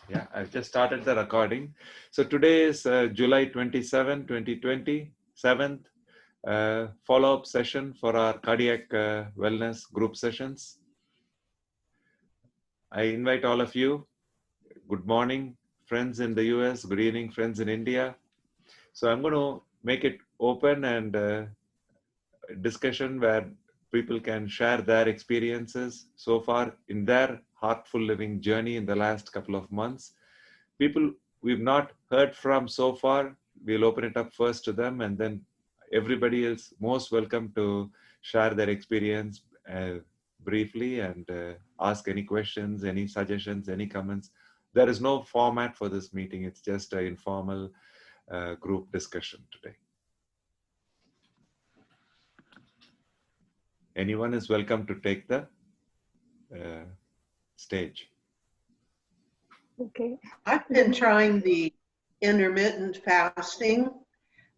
Yeah, I've just started the recording. So today is July 27, 2020, 7th follow-up session for our cardiac wellness group sessions. I invite all of you. Good morning, friends in the US. Good evening, friends in India. So I'm going to make it open and discussion where people can share their experiences so far in their heartful living journey in the last couple of months. People we've not heard from so far, we'll open it up first to them, and then everybody is most welcome to share their experience briefly and ask any questions, any suggestions, any comments. There is no format for this meeting. It's just an informal group discussion today. Anyone is welcome to take the stage. Okay. I've been trying the intermittent fasting,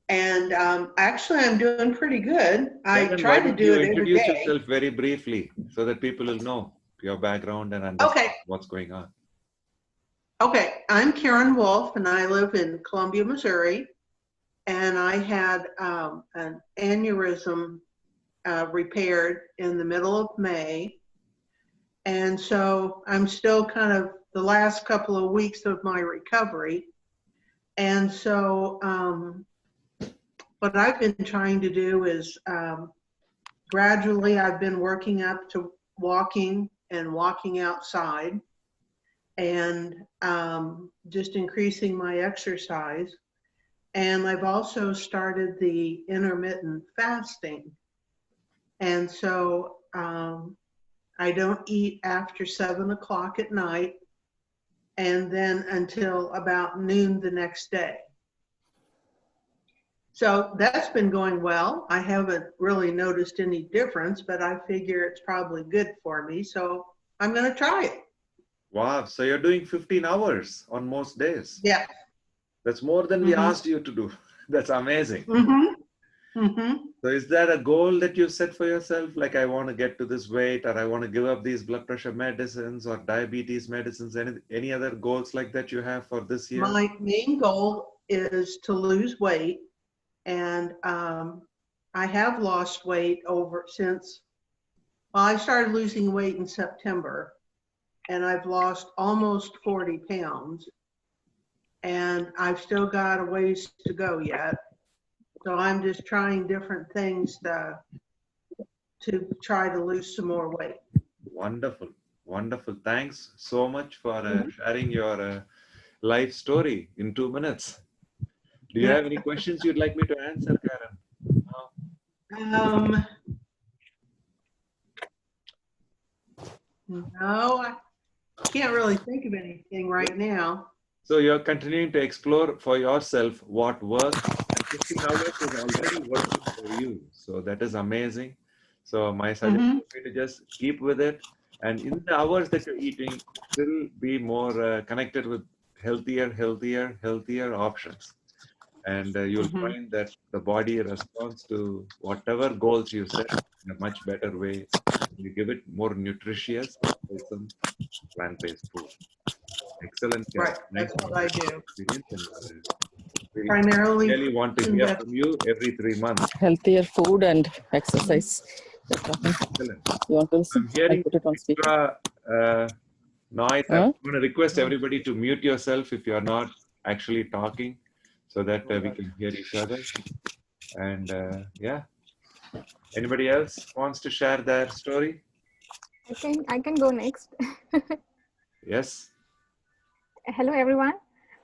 and actually I'm doing pretty good. I try to do it every day. Introduce yourself very briefly so that people will know your background and understand what's going on. Okay, I'm Karen Wolf, and I live in Columbia, Missouri, and I had an aneurysm repaired in the middle of May, and so I'm still kind of the last couple of weeks of my recovery. And so what I've been trying to do is gradually I've been working up to walking and walking outside, and just increasing my exercise. And I've also started the intermittent fasting. And so I don't eat after 7 o'clock at night, and then until about noon the next day. So that's been going well. I haven't really noticed any difference, but I figure it's probably good for me. So I'm going to try it. Wow. So you're doing 15 hours on most days. Yeah. That's more than we asked you to do. That's amazing. So is that a goal that you set for yourself? Like, I want to get to this weight, or I want to give up these blood pressure medicines or diabetes medicines, any other goals like that you have for this year? My main goal is to lose weight. And I have lost weight since I started losing weight in September, and I've lost almost 40 pounds, and I've still got a ways to go yet. So I'm just trying different things to try to lose some more weight. Wonderful. Wonderful. Thanks so much for sharing your life story in 2 minutes. Do you have any questions you'd like me to answer, Karen? No, I can't really think of anything right now. So you're continuing to explore for yourself what works. 15 hours is already working for you. So that is amazing. So my suggestion would be to just keep with it. And in the hours that you're eating, still be more connected with healthier options. And you'll find that the body responds to whatever goals you set in a much better way. You give it more nutritious, wholesome, plant-based food. Excellent. Right, that's what I do. We Primarily really want to hear from you every 3 months. Healthier food and exercise. Excellent. You want to listen? I'm hearing I'll put it on speaker. noise. I'm going to request everybody to mute yourself if you're not actually talking, so that we can hear each other. And yeah, anybody else wants to share their story? I can go next. Yes. Hello, everyone.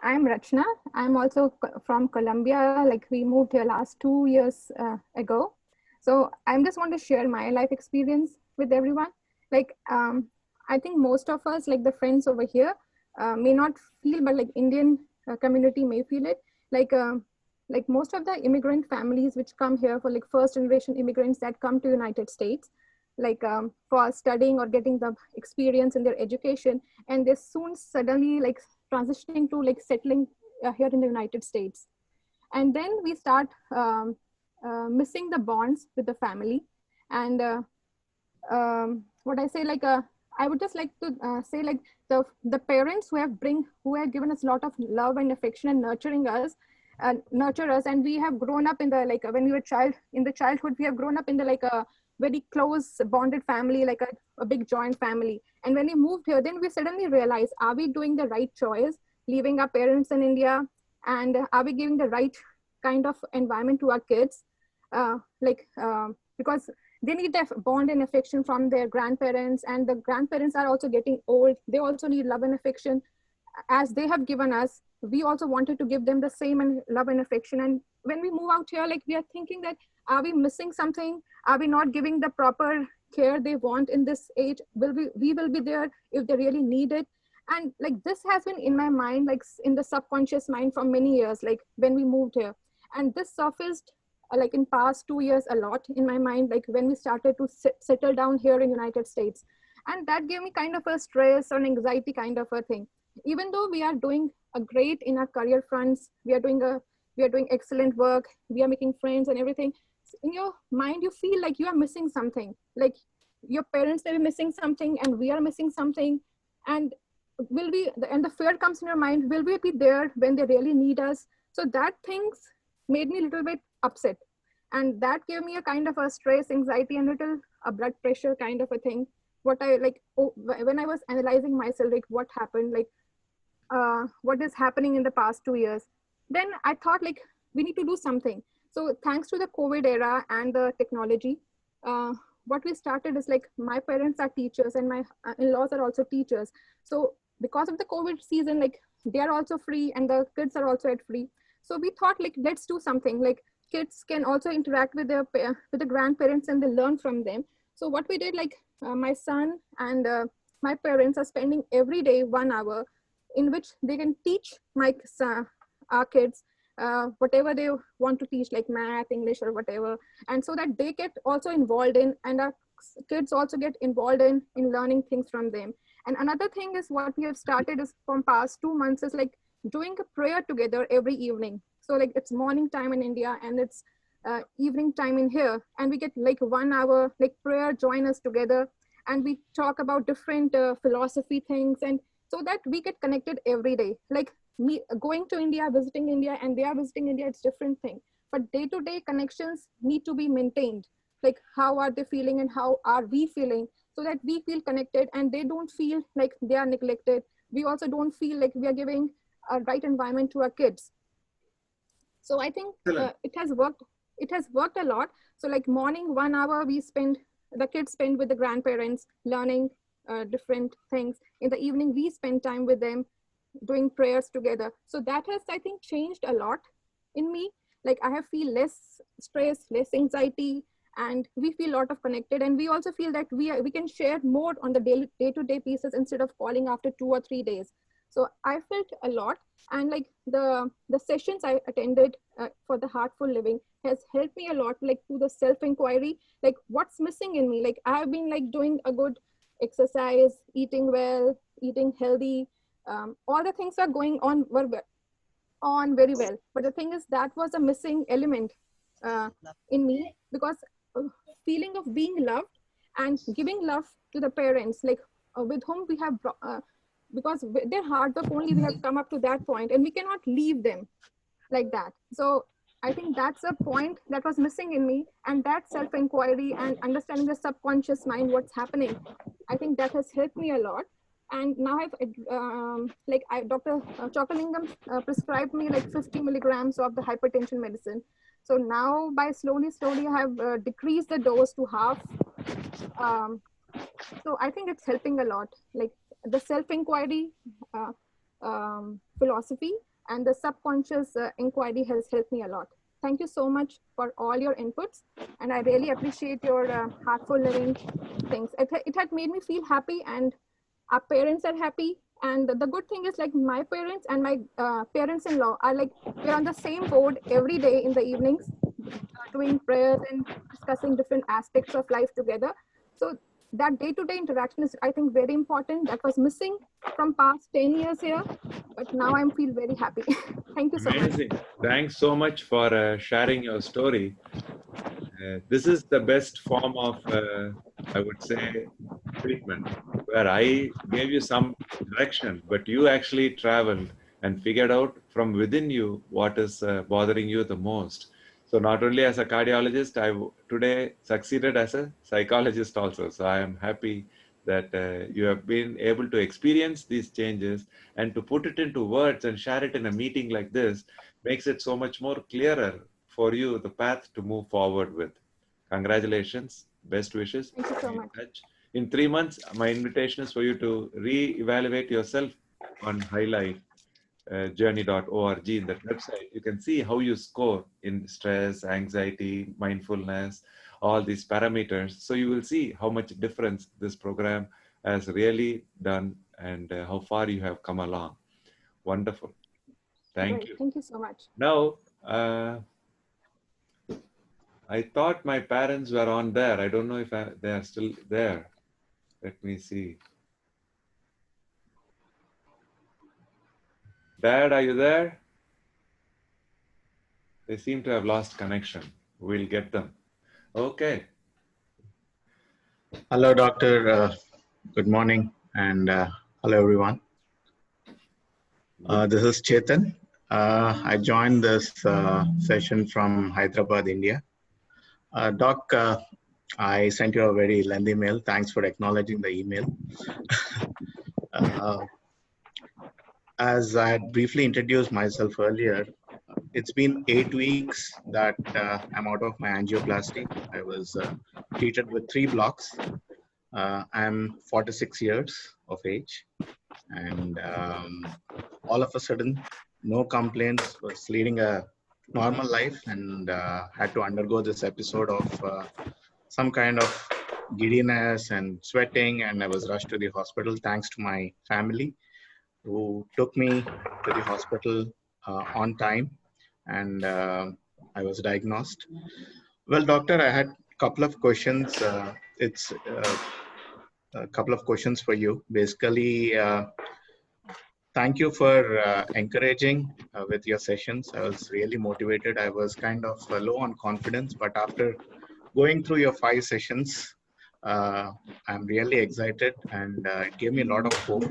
I'm Rachna. I'm also from Colombia. Like, we moved here last 2 years ago. So I just want to share my life experience with everyone. Like, I think most of us, like the friends over here, may not feel, but like Indian community may feel it. Like most of the immigrant families which come here for like first generation immigrants that come to United States, like for studying or getting the experience in their education, and they soon suddenly like transitioning to like settling here in the United States. And then we start missing the bonds with the family. And what I say, like I would just like to say, like, the parents who have given us a lot of love and affection and nurture us, and we have grown up in the, like, when we were in the childhood, we have grown up in the, like, a very close bonded family, like a big joint family. And when we moved here, then we suddenly realized, are we doing the right choice, leaving our parents in India, and are we giving the right kind of environment to our kids? Because they need that bond and affection from their grandparents, and the grandparents are also getting old. They also need love and affection as they have given us. We also wanted to give them the same and love and affection. And when we move out here, like, we are thinking that, are we missing something? Are we not giving the proper care they want in this age? We will be there if they really need it. And like, this has been in my mind, like in the subconscious mind for many years, like when we moved here. And this surfaced like in past 2 years a lot in my mind, like when we started to settle down here in United States. And that gave me kind of a stress or anxiety kind of a thing. Even though we are doing a great in our career fronts, we are doing excellent work, we are making friends and everything, in your mind you feel like you are missing something, like your parents, they're missing something and we are missing something. And the fear comes in your mind, will we be there when they really need us? So that things made me a little bit upset, and that gave me a kind of a stress, anxiety, and little a blood pressure kind of a thing. What I like, when I was analyzing myself, like what happened, like what is happening in the past 2 years, then I thought, like, we need to do something. So thanks to the COVID era and the technology, what we started is, like, my parents are teachers and my in-laws are also teachers. So because of the COVID season, like, they are also free and the kids are also at free. So we thought, like, let's do something, like kids can also interact with the grandparents and they learn from them. So what we did, like, my son and my parents are spending every day 1 hour in which they can teach our kids whatever they want to teach, like math, English, or whatever. And so that they get also involved in, and our kids also get involved in learning things from them. And another thing is, what we have started is from past 2 months is, like, doing a prayer together every evening. So, like, it's morning time in India and it's evening time in here, and we get like 1 hour like prayer, join us together, and we talk about different philosophy things, and so that we get connected every day. Like, me going to India, visiting India, and they are visiting India, it's different thing, but day-to-day connections need to be maintained. Like, how are they feeling and how are we feeling, so that we feel connected and they don't feel like they are neglected. We also don't feel like we are giving a right environment to our kids. So I think it has worked a lot. So, like, morning 1 hour the kids spend with the grandparents learning different things. In the evening we spend time with them doing prayers together. So that has, I think, changed a lot in me. Like, I have feel less stress, less anxiety, and we feel a lot of connected. And we also feel that we can share more on the day-to-day pieces instead of calling after 2 or 3 days. So I felt a lot. And like the sessions I attended for the Heartful Living has helped me a lot, like, to the self-inquiry, like what's missing in me. Like, I have been like doing a good exercise, eating well, eating healthy. All the things are going on very well. But the thing is, that was a missing element in me, because feeling of being loved and giving love to the parents, like with whom we have because their hard work only we have come up to that point, and we cannot leave them like that. So I think that's a point that was missing in me, and that self-inquiry and understanding the subconscious mind, what's happening, I think that has helped me a lot. And now I've Dr. Chokalingam prescribed me like 50 milligrams of the hypertension medicine. So now by slowly I have decreased the dose to half. So I think it's helping a lot, like the self-inquiry philosophy and the subconscious inquiry has helped me a lot. Thank you so much for all your inputs, and I really appreciate your Heartful Living things. It had made me feel happy, and our parents are happy. And the good thing is, like, my parents and my parents-in-law are like, we're on the same board every day in the evenings, doing prayers and discussing different aspects of life together. So that day-to-day interaction is, I think, very important. That was missing from past 10 years here, but now I feel very happy. Thank you so much. Amazing. Thanks so much for sharing your story. This is the best form of, I would say, treatment, where I gave you some direction, but you actually traveled and figured out from within you what is bothering you the most. So not only as a cardiologist, today succeeded as a psychologist also. So I am happy that you have been able to experience these changes, and to put it into words and share it in a meeting like this makes it so much more clearer for you, the path to move forward with. Congratulations, best wishes. Thank you so Be in much. touch. In 3 months, my invitation is for you to re-evaluate yourself on HilifeJourney.org. In that website, you can see how you score in stress, anxiety, mindfulness, all these parameters. So you will see how much difference this program has really done, and how far you have come along. Wonderful. Thank Great. you. Thank you so much. Now, I thought my parents were on there. I don't know if they are still there. Let me see. Dad, are you there? They seem to have lost connection. We'll get them. Okay. Hello, Doctor. Good morning, and hello, everyone. This is Chetan. I joined this session from Hyderabad, India. Doc, I sent you a very lengthy mail. Thanks for acknowledging the email. As I had briefly introduced myself earlier, it's been 8 weeks that I'm out of my angioplasty. I was treated with 3 blocks. I'm 46 years of age, and all of a sudden, no complaints, was leading a normal life, and had to undergo this episode of some kind of giddiness and sweating, and I was rushed to the hospital thanks to my family, who took me to the hospital on time, and I was diagnosed. Well, doctor, I had a couple of questions. It's a couple of questions for you. Basically, thank you for encouraging with your sessions. I was really motivated. I was kind of low on confidence, but after going through your 5 sessions, I'm really excited, and it gave me a lot of hope.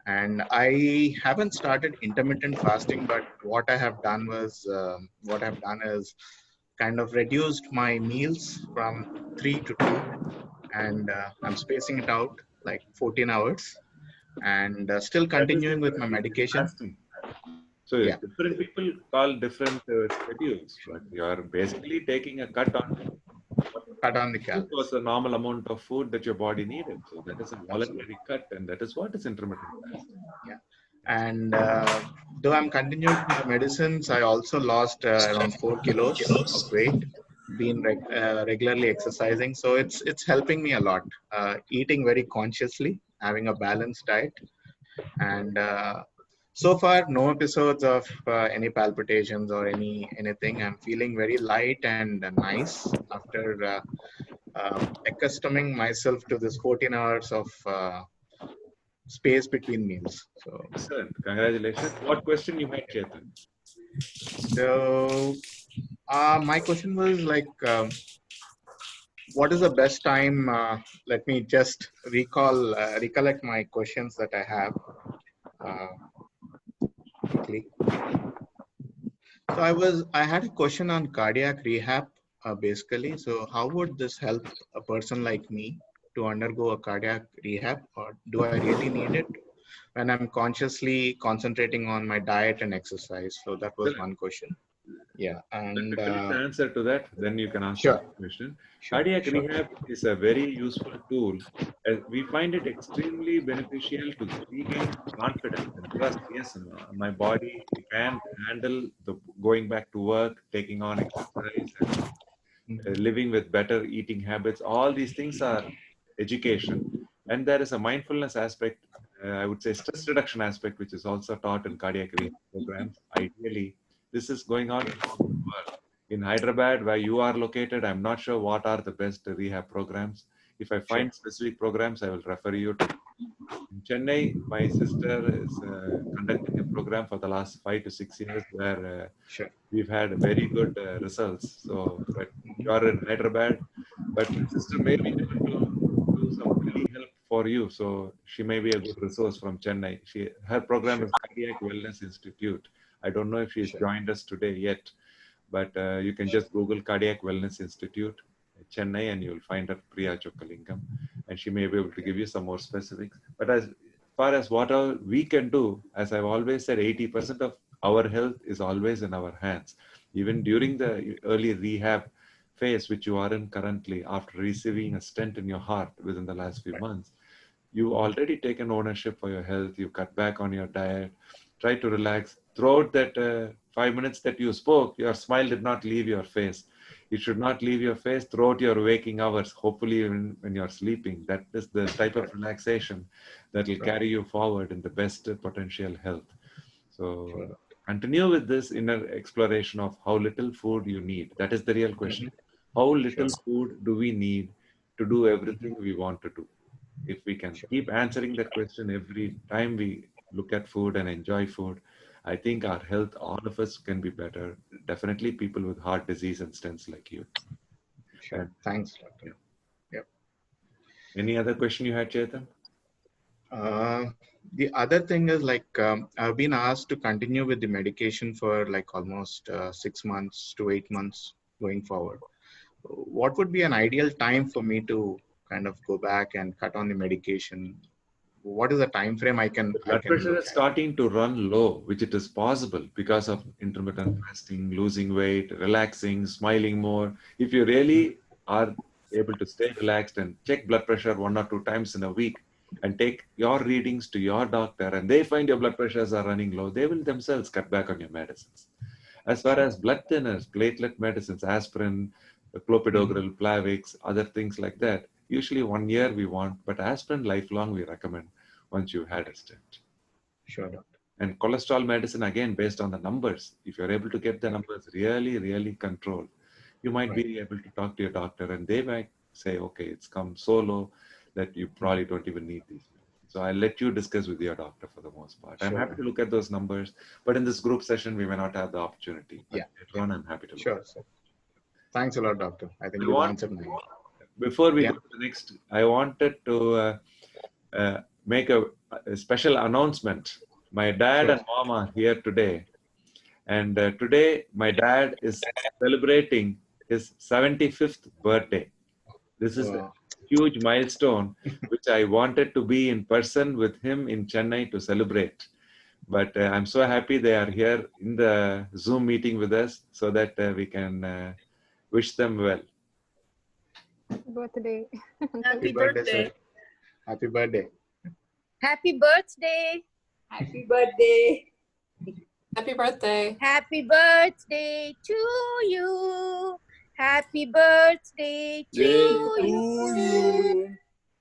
And I haven't started intermittent fasting, but what I have done is kind of reduced my meals from 3 to 2, and I'm spacing it out like 14 hours, and still That is continuing with my intermittent medication. fasting. So Yeah, different people call different schedules, but you are basically taking a cut on cut on the what calories. was the normal amount of food that your body needed. So that is a Absolutely. voluntary cut, and that is what is intermittent fasting. Yeah. And though I'm continuing with the medicines, I also lost around 4 kilos of weight, been regularly exercising. So it's helping me a lot. Eating very consciously, having a balanced diet, and so far no episodes of any palpitations or anything. I'm feeling very light and nice after accustoming myself to this 14 hours of space between meals. So, Excellent. Congratulations. What question you had, Chetan? so my question was like, what is the best time? Let me just recollect my questions that I have quickly. So I had a question on cardiac rehab, basically. So how would this help a person like me to undergo a cardiac rehab, or do I really need it when I'm consciously concentrating on my diet and exercise? So that was one question. Yeah, Let me and finish the answer to that, then you can ask the sure, next question. sure, Cardiac sure. rehab is a very useful tool. We find it extremely beneficial to regain confidence and trust. Yes, my body can handle the going back to work, taking on exercise, and living with better eating habits. All these things are education, and there is a mindfulness aspect. I would say stress reduction aspect, which is also taught in cardiac rehab programs. Ideally, this is going on in Hyderabad, where you are located. I'm not sure what are the best rehab programs. If I Sure. find specific programs, I will refer you to In Chennai, my sister is conducting a program for the last 5 to 6 years where Sure. we've had very good results. So, but you're in Hyderabad, but my sister may be able to do some telehelp for you. So she may be a good resource from Chennai. Her program Sure. is Cardiac Wellness Institute. I don't know if she's Sure. joined us today yet, but you can just Google Cardiac Wellness Institute, Chennai, and you'll find her, Priya Chokalingam, and she may be able to give you some more specifics. But as far as what all we can do, as I've always said, 80% of our health is always in our hands. Even during the early rehab phase, which you are in currently, after receiving a stent in your heart within the last few months, you already taken ownership for your health. You cut back on your diet, try to relax. Throughout that 5 minutes that you spoke, your smile did not leave your face. It should not leave your face throughout your waking hours, hopefully even when you're sleeping. That is the type of relaxation that will carry you forward in the best potential health. So Sure. continue with this inner exploration of how little food you need. That is the real question. How little food do we need to do everything we want to do? If we can Sure. keep answering that question every time we look at food and enjoy food, I think our health, all of us, can be better. Definitely people with heart disease and stents like you. Sure. And Thanks, Doctor. Yep. any other question you had, Chetan? The other thing is like I've been asked to continue with the medication for like almost 6 months to 8 months going forward. What would be an ideal time for me to kind of go back and cut on the medication? What is the time frame I can Blood pressure look is at? starting to run low, which it is possible because of intermittent fasting, losing weight, relaxing, smiling more. If you really are able to stay relaxed and check blood pressure 1 or 2 times in a week and take your readings to your doctor and they find your blood pressures are running low, they will themselves cut back on your medicines. As far as blood thinners, platelet medicines, aspirin, clopidogrel, Plavix, other things like that, usually 1 year we want, but aspirin lifelong we recommend once you've had a stent. Sure, doctor. And cholesterol medicine, again, based on the numbers. If you're able to get the numbers really, really controlled, you might be able to talk to your doctor and they might say, okay, it's come so low that you probably don't even need these. So I'll let you discuss with your doctor for the most part. I'm happy to look at those numbers, but in this group session, we may not have the opportunity. But later on, I'm happy to look. Sure, sir. Thanks a lot, doctor. I think I you've want, answered my. before we go to the next, I wanted to make a special announcement. My dad and mom are here today. And today, my dad is celebrating his 75th birthday. This is a huge milestone, which I wanted to be in person with him in Chennai to celebrate. But I'm so happy they are here in the Zoom meeting with us so that we can wish them well. Birthday. Happy birthday, sir. Happy birthday. Happy birthday. Happy birthday. Happy birthday. Happy birthday to you. Happy birthday to you.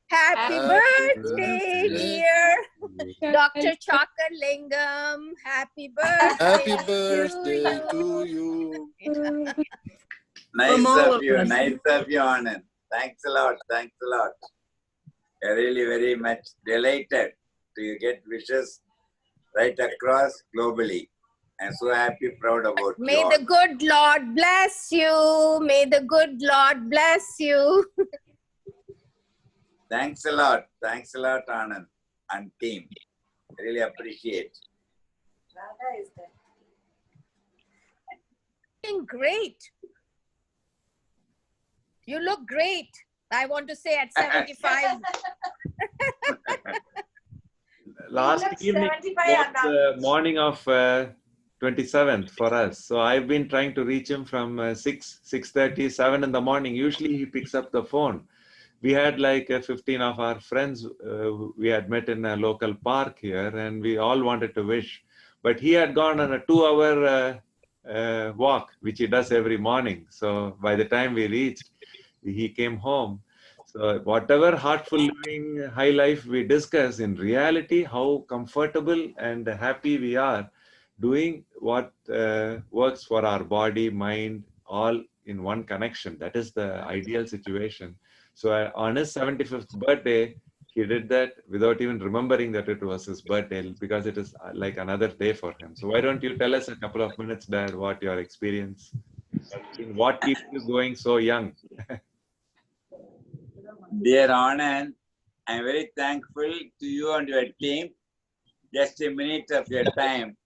Happy birthday, dear Dr. Chakalingam. Happy birthday. Happy birthday to you. Nice of you, Anand. Thanks a lot, thanks a lot. I'm really very much delighted to get wishes right across globally. I'm so happy, proud about you. May the good Lord bless you. May the good Lord bless you. Thanks a lot, Anand and team. I really appreciate. Radha is there. Looking great. You look great. I want to say at 75. Last evening was the morning of 27th for us. So I've been trying to reach him from 6:30, 7 in the morning. Usually he picks up the phone. We had like 15 of our friends we had met in a local park here and we all wanted to wish. But he had gone on a 2-hour walk, which he does every morning. So by the time we reached, he came home. So whatever heartful living, high life we discuss, in reality, how comfortable and happy we are doing what works for our body, mind, all in one connection. That is the ideal situation. So on his 75th birthday, he did that without even remembering that it was his birthday, because it is like another day for him. So why don't you tell us a couple of minutes, Dad, what your experience, what keeps you going so young? Dear Anand, I'm very thankful to you and your team. Just a minute of your time.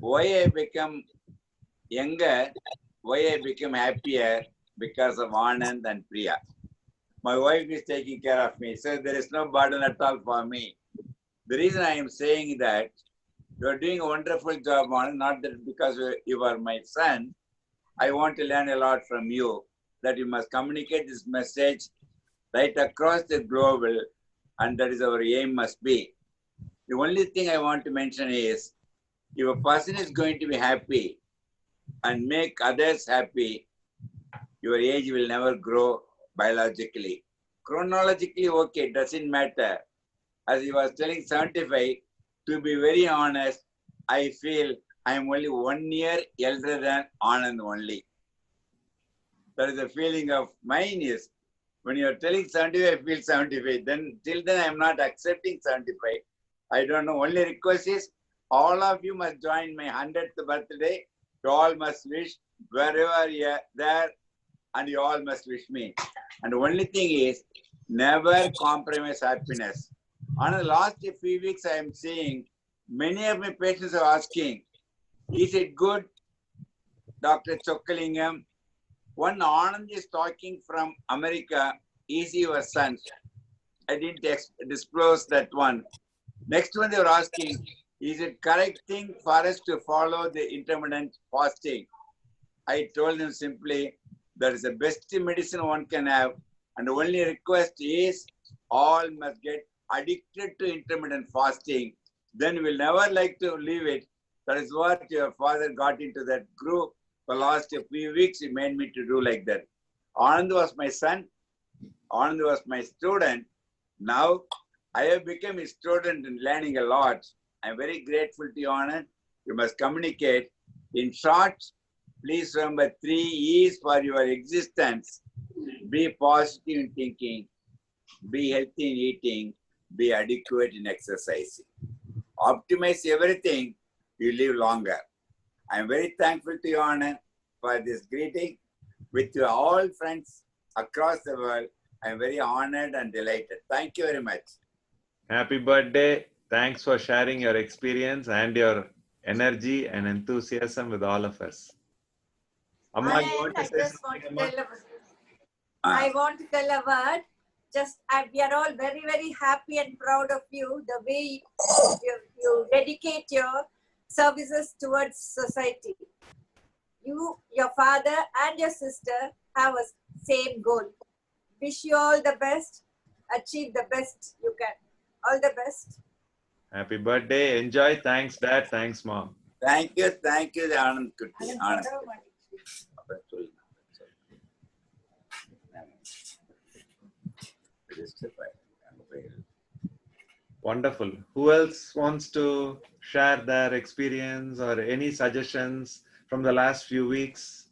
Why I become younger, why I become happier, because of Anand and Priya. My wife is taking care of me, so there is no burden at all for me. The reason I am saying that, you are doing a wonderful job, Anand, not that because you are my son. I want to learn a lot from you, that you must communicate this message right across the globe, and that is our aim must be. The only thing I want to mention is, if a person is going to be happy and make others happy, your age will never grow biologically. Chronologically, okay, doesn't matter. As he was telling 75, to be very honest, I feel I am only 1 year elder than Anand only. That is the feeling of mine is, when you are telling 75, I feel 75. Then till then I am not accepting 75. I don't know. Only request is, all of you must join my 100th birthday. You all must wish wherever you are there, and you all must wish me. And the only thing is, never compromise happiness. On the last few weeks, I am seeing many of my patients are asking, is it good, Dr. Chokkalingam? One Anand is talking from America, is your son? I didn't disclose that one. Next one, they were asking, is it correct thing for us to follow the intermittent fasting? I told them simply, that is the best medicine one can have. And the only request is, all must get addicted to intermittent fasting. Then we'll never like to leave it. That is what your father got into that group. For last few weeks, he made me to do like that. Anand was my son. Anand was my student. Now, I have become a student and learning a lot. I'm very grateful to you, Anand. You must communicate. In short, please remember 3 E's for your existence. Be positive in thinking, be healthy in eating, be adequate in exercising. Optimize everything, you live longer. I'm very thankful to you, Anand, for this greeting. With your all friends across the world, I'm very honored and delighted. Thank you very much. Happy birthday. Thanks for sharing your experience and your energy and enthusiasm with all of us. Amma, you want to say something, Amma? I want to tell a word. We are all very, very happy and proud of you, the way you dedicate your services towards society. You, your father and your sister have a same goal. Wish you all the best. Achieve the best you can. All the best. Happy birthday. Enjoy. Thanks, Dad. Thanks, Mom. Thank you, Anand Kutti. Anand. Wonderful. Who else wants to share their experience or any suggestions from the last few weeks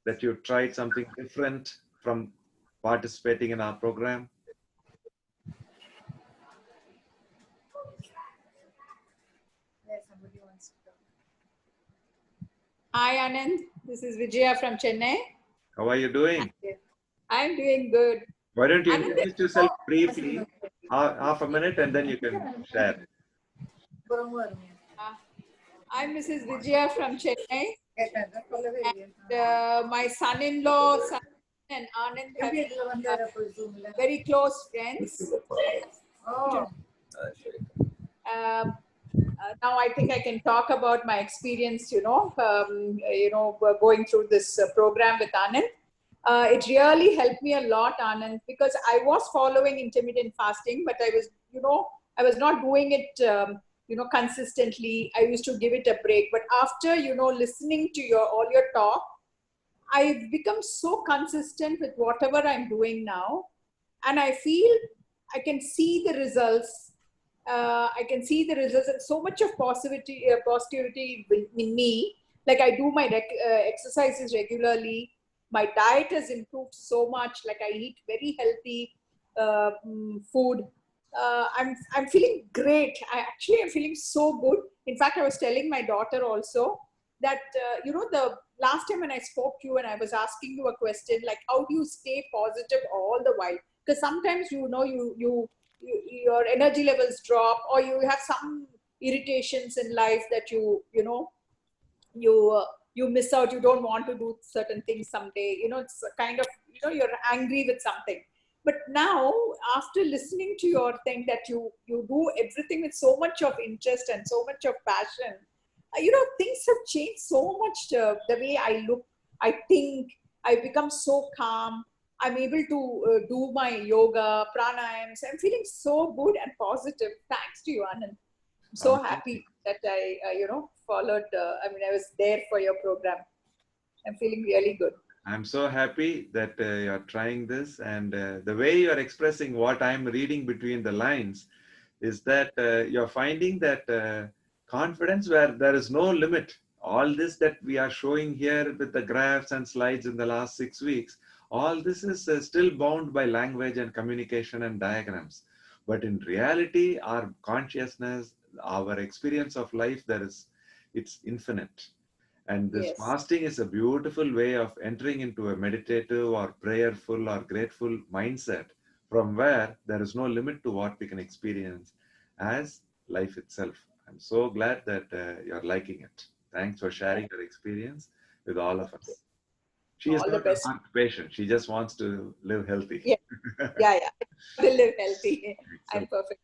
that you tried something different from participating in our program? Hi Anand, this is Vijaya from Chennai. How are you doing? I'm doing good. Why don't you introduce yourself briefly, half a minute, and then you can share. I'm Mrs. Vijaya from Chennai. And my son-in-law and Anand have been very close friends. Now I think I can talk about my experience, going through this program with Anand. It really helped me a lot, Anand, because I was following intermittent fasting, but I was not doing it, consistently. I used to give it a break. But after, listening to all your talk, I've become so consistent with whatever I'm doing now. And I feel I can see the results. I can see the results and so much of positivity in me. Like I do my exercises regularly. My diet has improved so much. Like I eat very healthy food. I'm feeling great. I'm feeling so good. In fact, I was telling my daughter also that the last time when I spoke to you and I was asking you a question like, how do you stay positive all the while? Because sometimes your energy levels drop, or you have some irritations in life that you miss out. You don't want to do certain things someday. It's a kind of you're angry with something. But now, after listening to your thing that you do everything with so much of interest and so much of passion, things have changed so much. The way I look, I think, I become so calm. I'm able to do my yoga, pranayams. I'm feeling so good and positive. Thanks to you, Anand. I'm so happy that I, followed. I was there for your program. I'm feeling really good. I'm so happy that you're trying this, and the way you're expressing what I'm reading between the lines is that you're finding that confidence where there is no limit. All this that we are showing here with the graphs and slides in the last 6 weeks, all this is still bound by language and communication and diagrams. But in reality, our consciousness, our experience of life, it's infinite. And this fasting is a beautiful way of entering into a meditative or prayerful or grateful mindset from where there is no limit to what we can experience as life itself. I'm so glad that you're liking it. Thanks for sharing your experience with all of us. She is not a heart patient. She just wants to live healthy. Yeah. To live healthy. I'm perfect.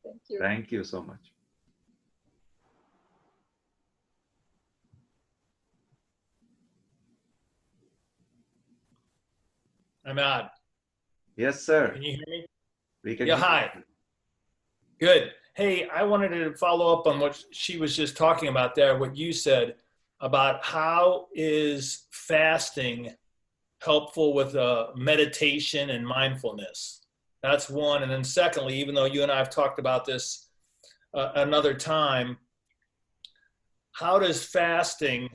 Thank you. Thank you so much. Ahmad. Yes, sir. Can you hear me? We can hear hi. You. Good. Hey, I wanted to follow up on what she was just talking about there, what you said about how is fasting helpful with meditation and mindfulness. That's one. And then secondly, even though you and I have talked about this another time, how does fasting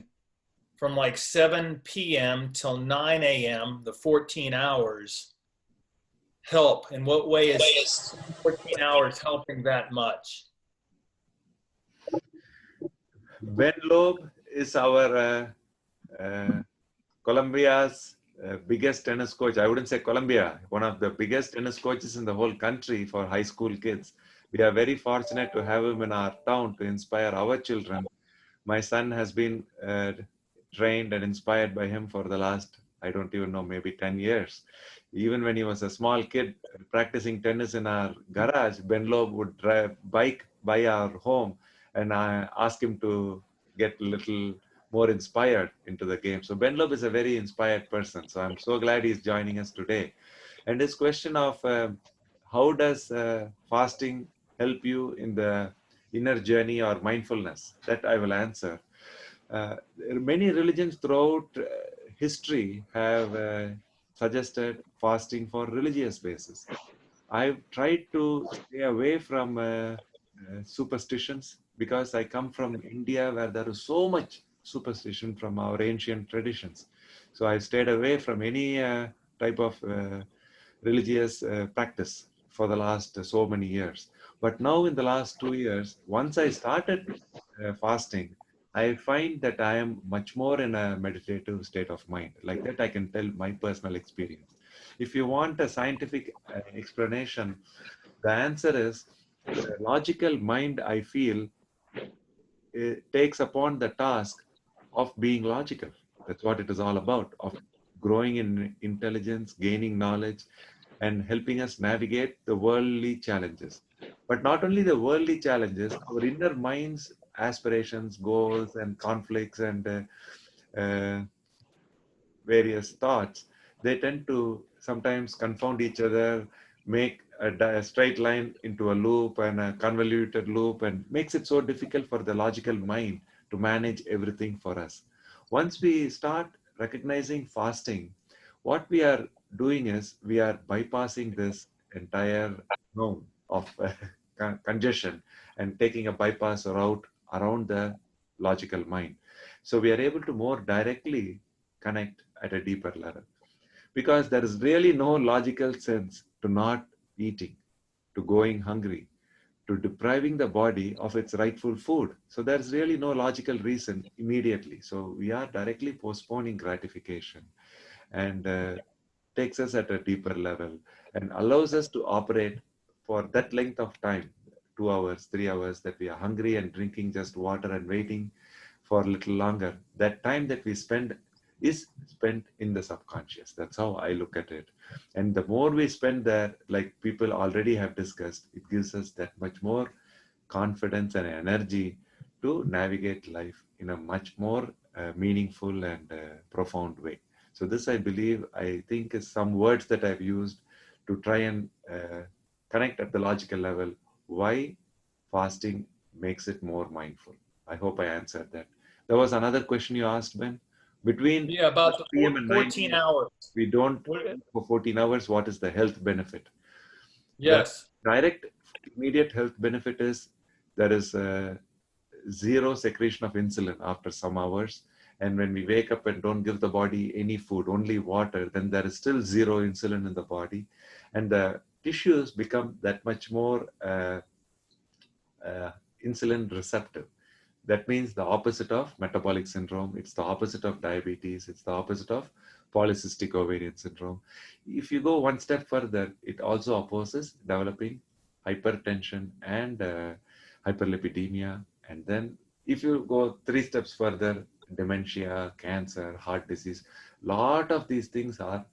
from like 7 p.m. till 9 a.m., the 14 hours, help? In what way is 14 hours helping that much? Ben Loeb is our Colombia's biggest tennis coach. I wouldn't say Colombia, one of the biggest tennis coaches in the whole country for high school kids. We are very fortunate to have him in our town to inspire our children. My son has been trained and inspired by him for the last, I don't even know, maybe 10 years. Even when he was a small kid practicing tennis in our garage, Ben Loeb would drive bike by our home, and I asked him to get a little more inspired into the game. So Ben Loeb is a very inspired person. So I'm so glad he's joining us today. And this question of how does fasting help you in the inner journey or mindfulness, that I will answer. Many religions throughout history have suggested fasting for religious basis. I've tried to stay away from superstitions because I come from India where there is so much superstition from our ancient traditions. So I stayed away from any type of religious practice for the last so many years. But now in the last 2 years, once I started fasting, I find that I am much more in a meditative state of mind. Like that, I can tell my personal experience. If you want a scientific explanation, the answer is the logical mind, I feel, takes upon the task of being logical. That's what it is all about, of growing in intelligence, gaining knowledge, and helping us navigate the worldly challenges. But not only the worldly challenges, our inner mind's aspirations, goals, and conflicts, and various thoughts, they tend to sometimes confound each other, make a straight line into a loop and a convoluted loop, and makes it so difficult for the logical mind to manage everything for us. Once we start recognizing fasting, what we are doing is we are bypassing this entire zone of congestion and taking a bypass route around the logical mind. So we are able to more directly connect at a deeper level, because there is really no logical sense to not eating, to going hungry, to depriving the body of its rightful food. So there's really no logical reason immediately. So we are directly postponing gratification, and takes us at a deeper level and allows us to operate for that length of time, 2 hours, 3 hours, that we are hungry and drinking just water and waiting for a little longer. That time that we spend is spent in the subconscious. That's how I look at it. And the more we spend there, like people already have discussed, it gives us that much more confidence and energy to navigate life in a much more meaningful and profound way. So this, I believe, I think is some words that I've used to try and connect at the logical level why fasting makes it more mindful. I hope I answered that. There was another question you asked, Ben. Between about the PM and 14 hours. We don't for 14 hours. What is the health benefit? Yes. The direct immediate health benefit is there is zero secretion of insulin after some hours. And when we wake up and don't give the body any food, only water, then there is still zero insulin in the body. And the tissues become that much more insulin receptive. That means the opposite of metabolic syndrome. It's the opposite of diabetes. It's the opposite of polycystic ovarian syndrome. If you go one step further, it also opposes developing hypertension and hyperlipidemia. And then if you go 3 steps further, dementia, cancer, heart disease, lot of these things are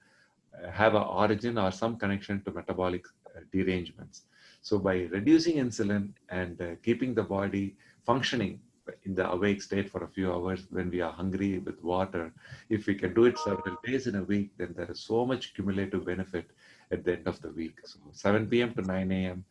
have an origin or some connection to metabolic derangements. So by reducing insulin and keeping the body functioning in the awake state for a few hours when we are hungry with water, if we can do it several days in a week, then there is so much cumulative benefit at the end of the week. So 7 p.m. to 9 a.m.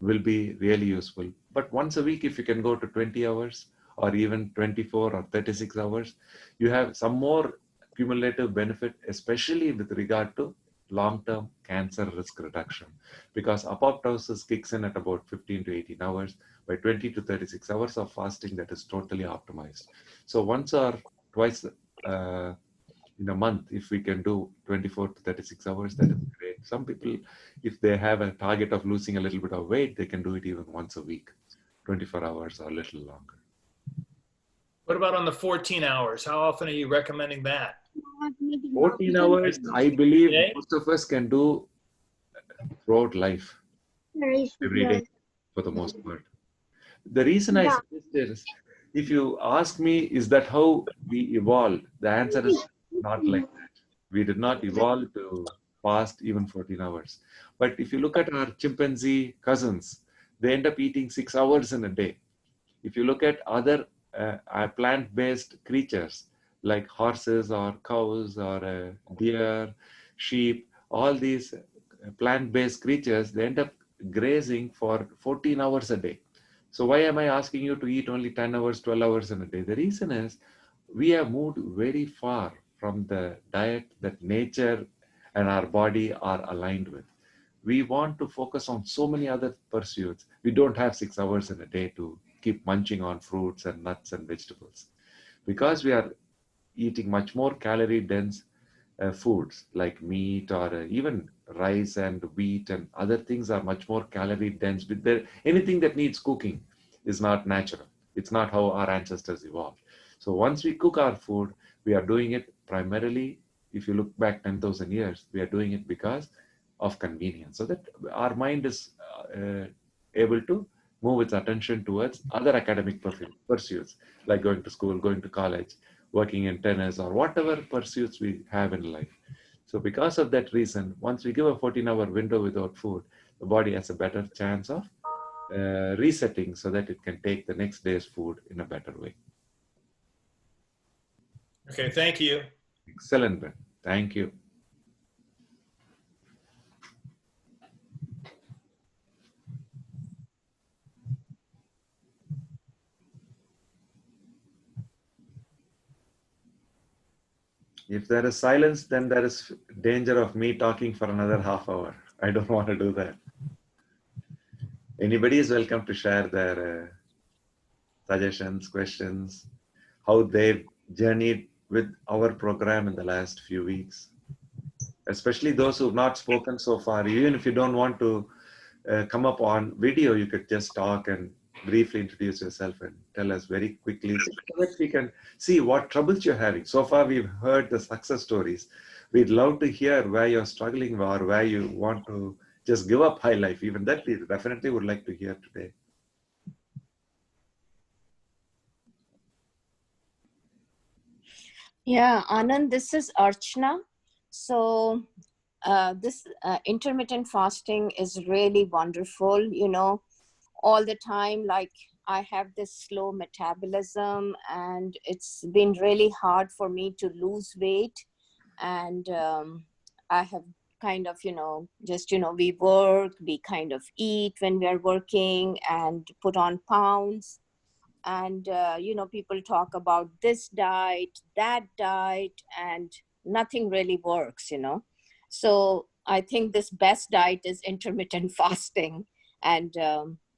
will be really useful. But once a week, if you can go to 20 hours or even 24 or 36 hours, you have some more cumulative benefit, especially with regard to long-term cancer risk reduction, because apoptosis kicks in at about 15 to 18 hours. By 20 to 36 hours of fasting, that is totally optimized. So once or twice in a month, if we can do 24 to 36 hours, that is great. Some people, if they have a target of losing a little bit of weight, they can do it even once a week, 24 hours or a little longer. What about on the 14 hours? How often are you recommending that? 14 hours, I believe most of us can do throughout life, every day, for the most part. The reason I suggest is, if you ask me, is that how we evolved? The answer is not like that. We did not evolve to fast even 14 hours. But if you look at our chimpanzee cousins, they end up eating 6 hours in a day. If you look at other plant-based creatures like horses or cows or deer, sheep, all these plant-based creatures, they end up grazing for 14 hours a day. So why am I asking you to eat only 10 hours, 12 hours in a day? The reason is we have moved very far from the diet that nature and our body are aligned with. We want to focus on so many other pursuits. We don't have 6 hours in a day to keep munching on fruits and nuts and vegetables. Because we are eating much more calorie dense foods like meat or even rice and wheat and other things are much more calorie dense. Anything that needs cooking is not natural. It's not how our ancestors evolved. So once we cook our food, we are doing it primarily, if you look back 10,000 years, we are doing it because of convenience. So that our mind is able to move its attention towards other academic pursuits, like going to school, going to college, working in tennis, or whatever pursuits we have in life. So because of that reason, once we give a 14-hour window without food, the body has a better chance of resetting so that it can take the next day's food in a better way. Okay, thank you. Excellent, Ben. Thank you. If there is silence, then there is danger of me talking for another half hour. I don't want to do that. Anybody is welcome to share their suggestions, questions, how they've journeyed with our program in the last few weeks. Especially those who have not spoken so far. Even if you don't want to come up on video, you could just talk and briefly introduce yourself and tell us very quickly so that we can see what troubles you're having. So far, we've heard the success stories. We'd love to hear where you're struggling or where you want to just give up high life. Even that we definitely would like to hear today. Yeah, Anand, this is Archana. So this intermittent fasting is really wonderful, you know, all the time. Like I have this slow metabolism and it's been really hard for me to lose weight. And I have kind of, you know, just, you know, we work, we kind of eat when we are working and put on pounds. And, you know, people talk about this diet, that diet, and nothing really works, you know. So I think this best diet is intermittent fasting and,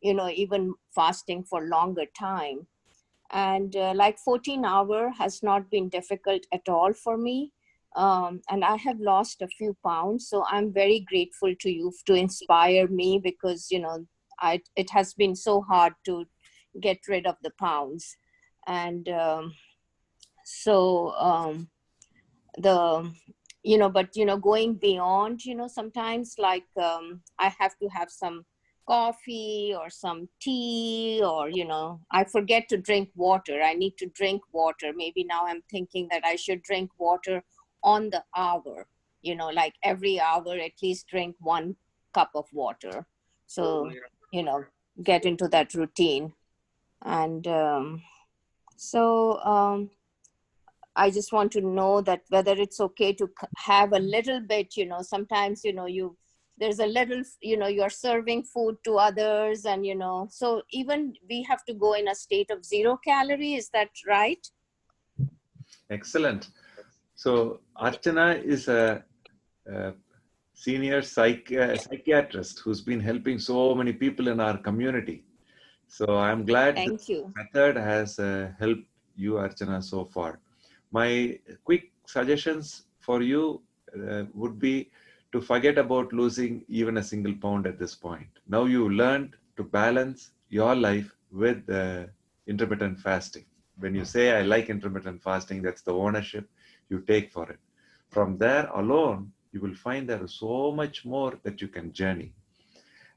you know, even fasting for longer time. And like 14-hour has not been difficult at all for me. And I have lost a few pounds. So I'm very grateful to you to inspire me because, you know, it has been so hard to get rid of the pounds. And you know, but, you know, going beyond, you know, sometimes like I have to have some coffee or some tea or, you know, I forget to drink water. I need to drink water. Maybe now I'm thinking that I should drink water on the hour, you know, like every hour at least drink 1 cup of water. So, you know, get into that routine. And I just want to know that whether it's okay to have a little bit, you know, sometimes, you know, there's a little, you know, you're serving food to others and, you know, so even we have to go in a state of 0 calorie. Is that right? Excellent. So Archana is a senior psychiatrist who's been helping so many people in our community. So I'm glad Thank this you. method has helped you, Archana, so far. My quick suggestions for you would be to forget about losing even a single pound at this point. Now you learned to balance your life with intermittent fasting. When you say, I like intermittent fasting, that's the ownership you take for it. From there alone, you will find there is so much more that you can journey.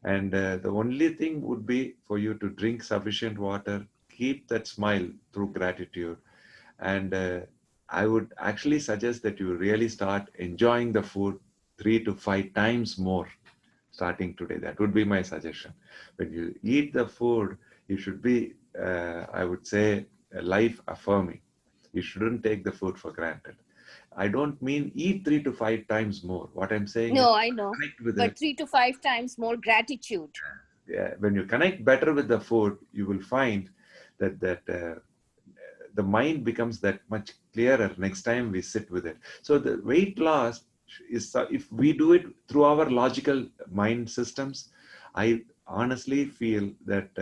And the only thing would be for you to drink sufficient water, keep that smile through gratitude. And I would actually suggest that you really start enjoying the food 3 to 5 times more starting today. That would be my suggestion. When you eat the food, you should be, I would say, life affirming. You shouldn't take the food for granted. I don't mean eat 3 to 5 times more. What I'm saying is No, I know, connect with but it. 3 to 5 times more gratitude. Yeah, when you connect better with the food, you will find that the mind becomes that much clearer next time we sit with it. So the weight loss is, if we do it through our logical mind systems, I honestly feel that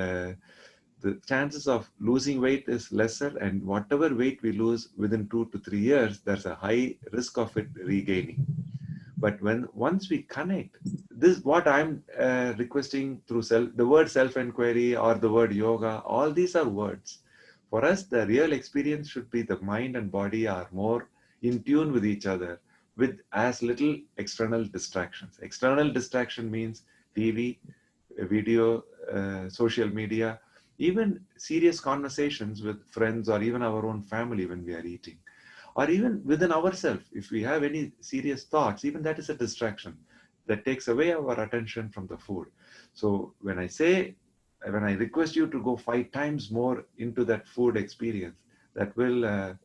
the chances of losing weight is lesser, and whatever weight we lose within 2 to 3 years, there's a high risk of it regaining. But once we connect, this what I'm requesting through the word self-inquiry or the word yoga, all these are words. For us, the real experience should be the mind and body are more in tune with each other with as little external distractions. External distraction means TV, video, social media, even serious conversations with friends or even our own family when we are eating. Or even within ourselves, if we have any serious thoughts, even that is a distraction that takes away our attention from the food. So when I request you to go 5 times more into that food experience, that will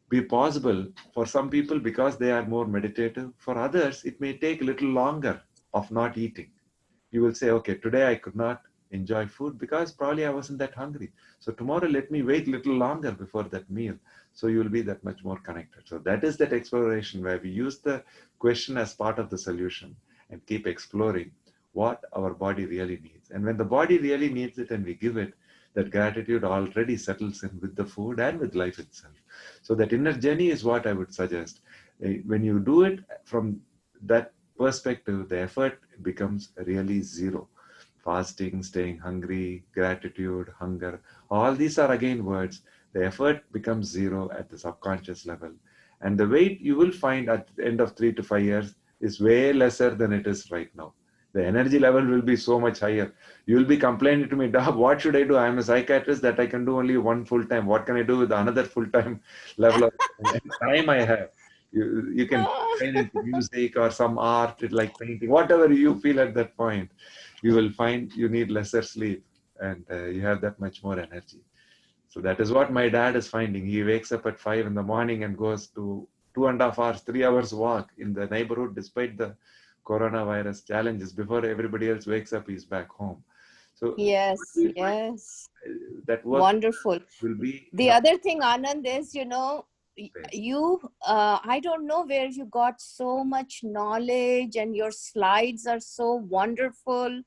be possible for some people because they are more meditative. For others, it may take a little longer of not eating. You will say, okay, today I could not enjoy food because probably I wasn't that hungry. So tomorrow, let me wait a little longer before that meal. So you will be that much more connected. So that is that exploration where we use the question as part of the solution and keep exploring what our body really needs. And when the body really needs it and we give it, that gratitude already settles in with the food and with life itself. So that inner journey is what I would suggest. When you do it from that perspective, the effort becomes really zero. Fasting, staying hungry, gratitude, hunger, all these are again words. The effort becomes zero at the subconscious level. And the weight you will find at the end of 3 to 5 years is way lesser than it is right now. The energy level will be so much higher. You will be complaining to me, Doc, what should I do? I'm a psychiatrist that I can do only one full time. What can I do with another full time level of time I have? You can train into music or some art like painting, whatever you feel at that point. You will find you need lesser sleep and you have that much more energy. So that is what my dad is finding. He wakes up at 5 in the morning and goes to 2.5 hours, 3 hours walk in the neighborhood despite the coronavirus challenges. Before everybody else wakes up, he's back home. So Yes, yes. that work Wonderful. will be The other thing, Anand, is, I don't know where you got so much knowledge, and your slides are so wonderful,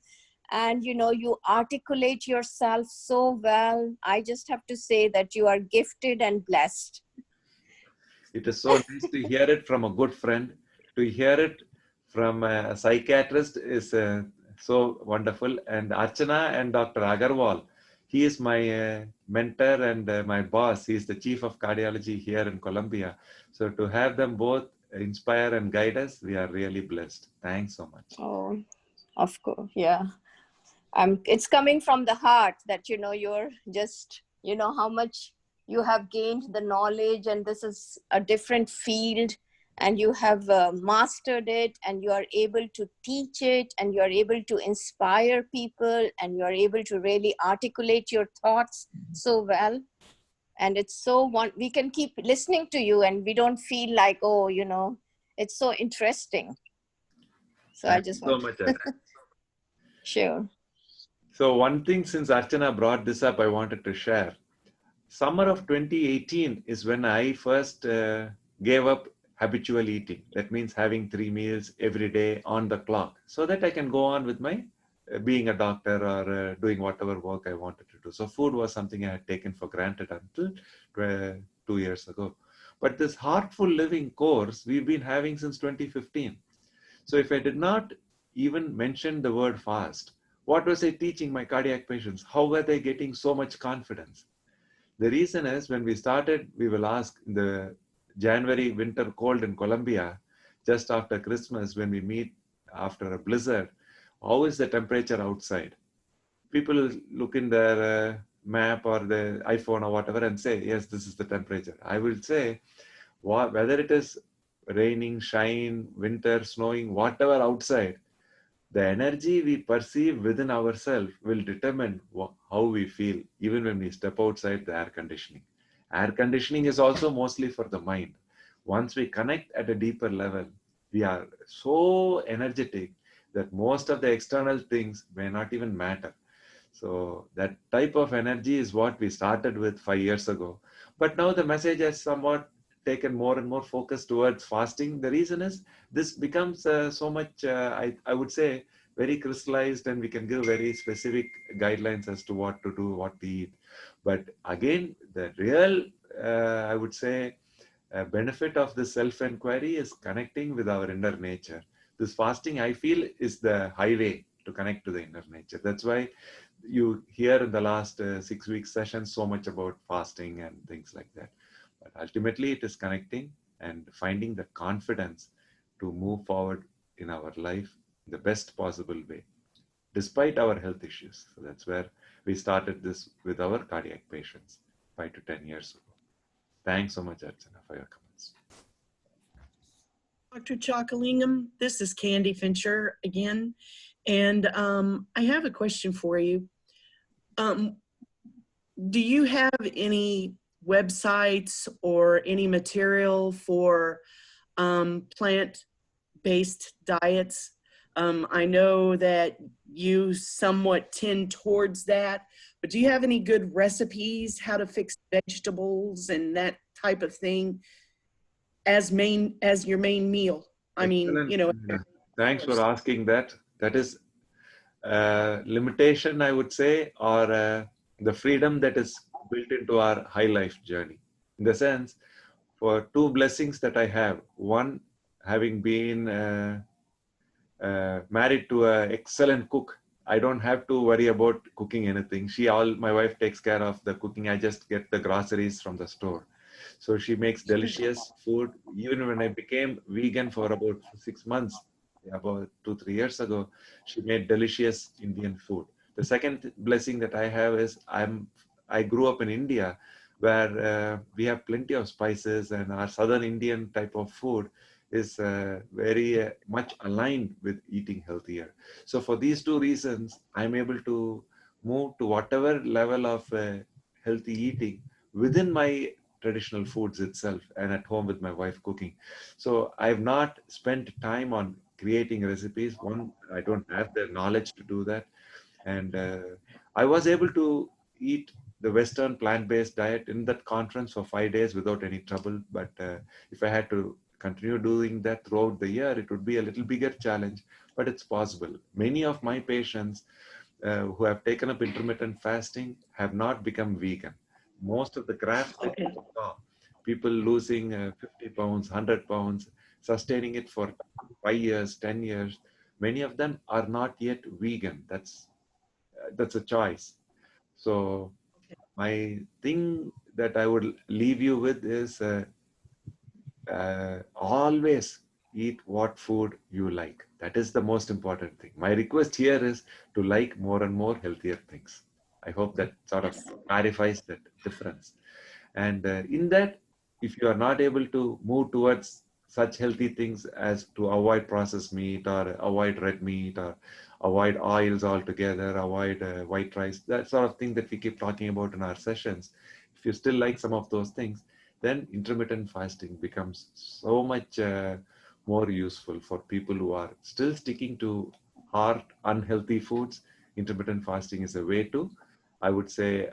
and you articulate yourself so well. I just have to say that you are gifted and blessed. It is so nice to hear it from a good friend. To hear it from a psychiatrist is so wonderful. And Archana and Dr. Agarwal, he is my mentor and my boss. He is the chief of cardiology here in Colombia. So to have them both inspire and guide us, we are really blessed. Thanks so much. Oh, of course. Yeah. It's coming from the heart that, you're just, how much you have gained the knowledge, and this is a different field, and you have mastered it, and you are able to teach it, and you are able to inspire people, and you are able to really articulate your thoughts so well. And it's we can keep listening to you, and we don't feel like, it's so interesting. So Thank I just you so want much, to. Archana. Sure. So one thing, since Archana brought this up, I wanted to share. Summer of 2018 is when I first gave up habitual eating. That means having 3 meals every day on the clock, so that I can go on with my being a doctor or doing whatever work I wanted to do. So food was something I had taken for granted until 2 years ago. But this heartful living course we've been having since 2015. So if I did not even mention the word fast, what was I teaching my cardiac patients? How were they getting so much confidence? The reason is, when we started, we will ask the January winter cold in Colombia, just after Christmas, when we meet after a blizzard, how is the temperature outside? People look in their map or the iPhone or whatever and say, yes, this is the temperature. I will say, whether it is raining, shine, winter, snowing, whatever outside, the energy we perceive within ourselves will determine how we feel, even when we step outside the air conditioning. Air conditioning is also mostly for the mind. Once we connect at a deeper level, we are so energetic that most of the external things may not even matter. So that type of energy is what we started with 5 years ago. But now the message has somewhat taken more and more focus towards fasting. The reason is this becomes so much, I would say, very crystallized, and we can give very specific guidelines as to what to do, what to eat. But again, the real, I would say, benefit of the self-inquiry is connecting with our inner nature. This fasting, I feel, is the highway to connect to the inner nature. That's why you hear in the last 6 weeks session so much about fasting and things like that. But ultimately, it is connecting and finding the confidence to move forward in our life in the best possible way, despite our health issues. So that's where we started this with our cardiac patients 5 to 10 years ago. Thanks so much, Archana, for your comments. Dr. Chakalingam, this is Candy Fincher again. And I have a question for you. Do you have any websites or any material for plant-based diets? I know that you somewhat tend towards that, but do you have any good recipes, how to fix vegetables and that type of thing as your main meal? I mean, you know. Thanks for asking that. That is limitation, I would say, or the freedom that is built into our high life journey. In the sense, for two blessings that I have, one, having been married to an excellent cook. I don't have to worry about cooking anything. My wife takes care of the cooking. I just get the groceries from the store. So she makes delicious food. Even when I became vegan for about 6 months, about 2-3 years ago, she made delicious Indian food. The second blessing that I have is I grew up in India, where we have plenty of spices, and our southern Indian type of food is very much aligned with eating healthier. So for these two reasons, I'm able to move to whatever level of healthy eating within my traditional foods itself and at home with my wife cooking. So I've not spent time on creating recipes. One, I don't have the knowledge to do that. And I was able to eat the Western plant-based diet in that conference for 5 days without any trouble. But if I had to continue doing that throughout the year, it would be a little bigger challenge, but it's possible. Many of my patients who have taken up intermittent fasting have not become vegan. Most of the graphs that you saw, people losing 50 pounds, 100 pounds, sustaining it for 5 years, 10 years, many of them are not yet vegan. That's a choice. So my thing that I would leave you with is always eat what food you like. That is the most important thing. My request here is to like more and more healthier things. I hope that sort of clarifies that difference. And in that, if you are not able to move towards such healthy things as to avoid processed meat or avoid red meat or avoid oils altogether, avoid white rice, that sort of thing that we keep talking about in our sessions, if you still like some of those things, then intermittent fasting becomes so much more useful for people who are still sticking to hard, unhealthy foods. Intermittent fasting is a way to, I would say,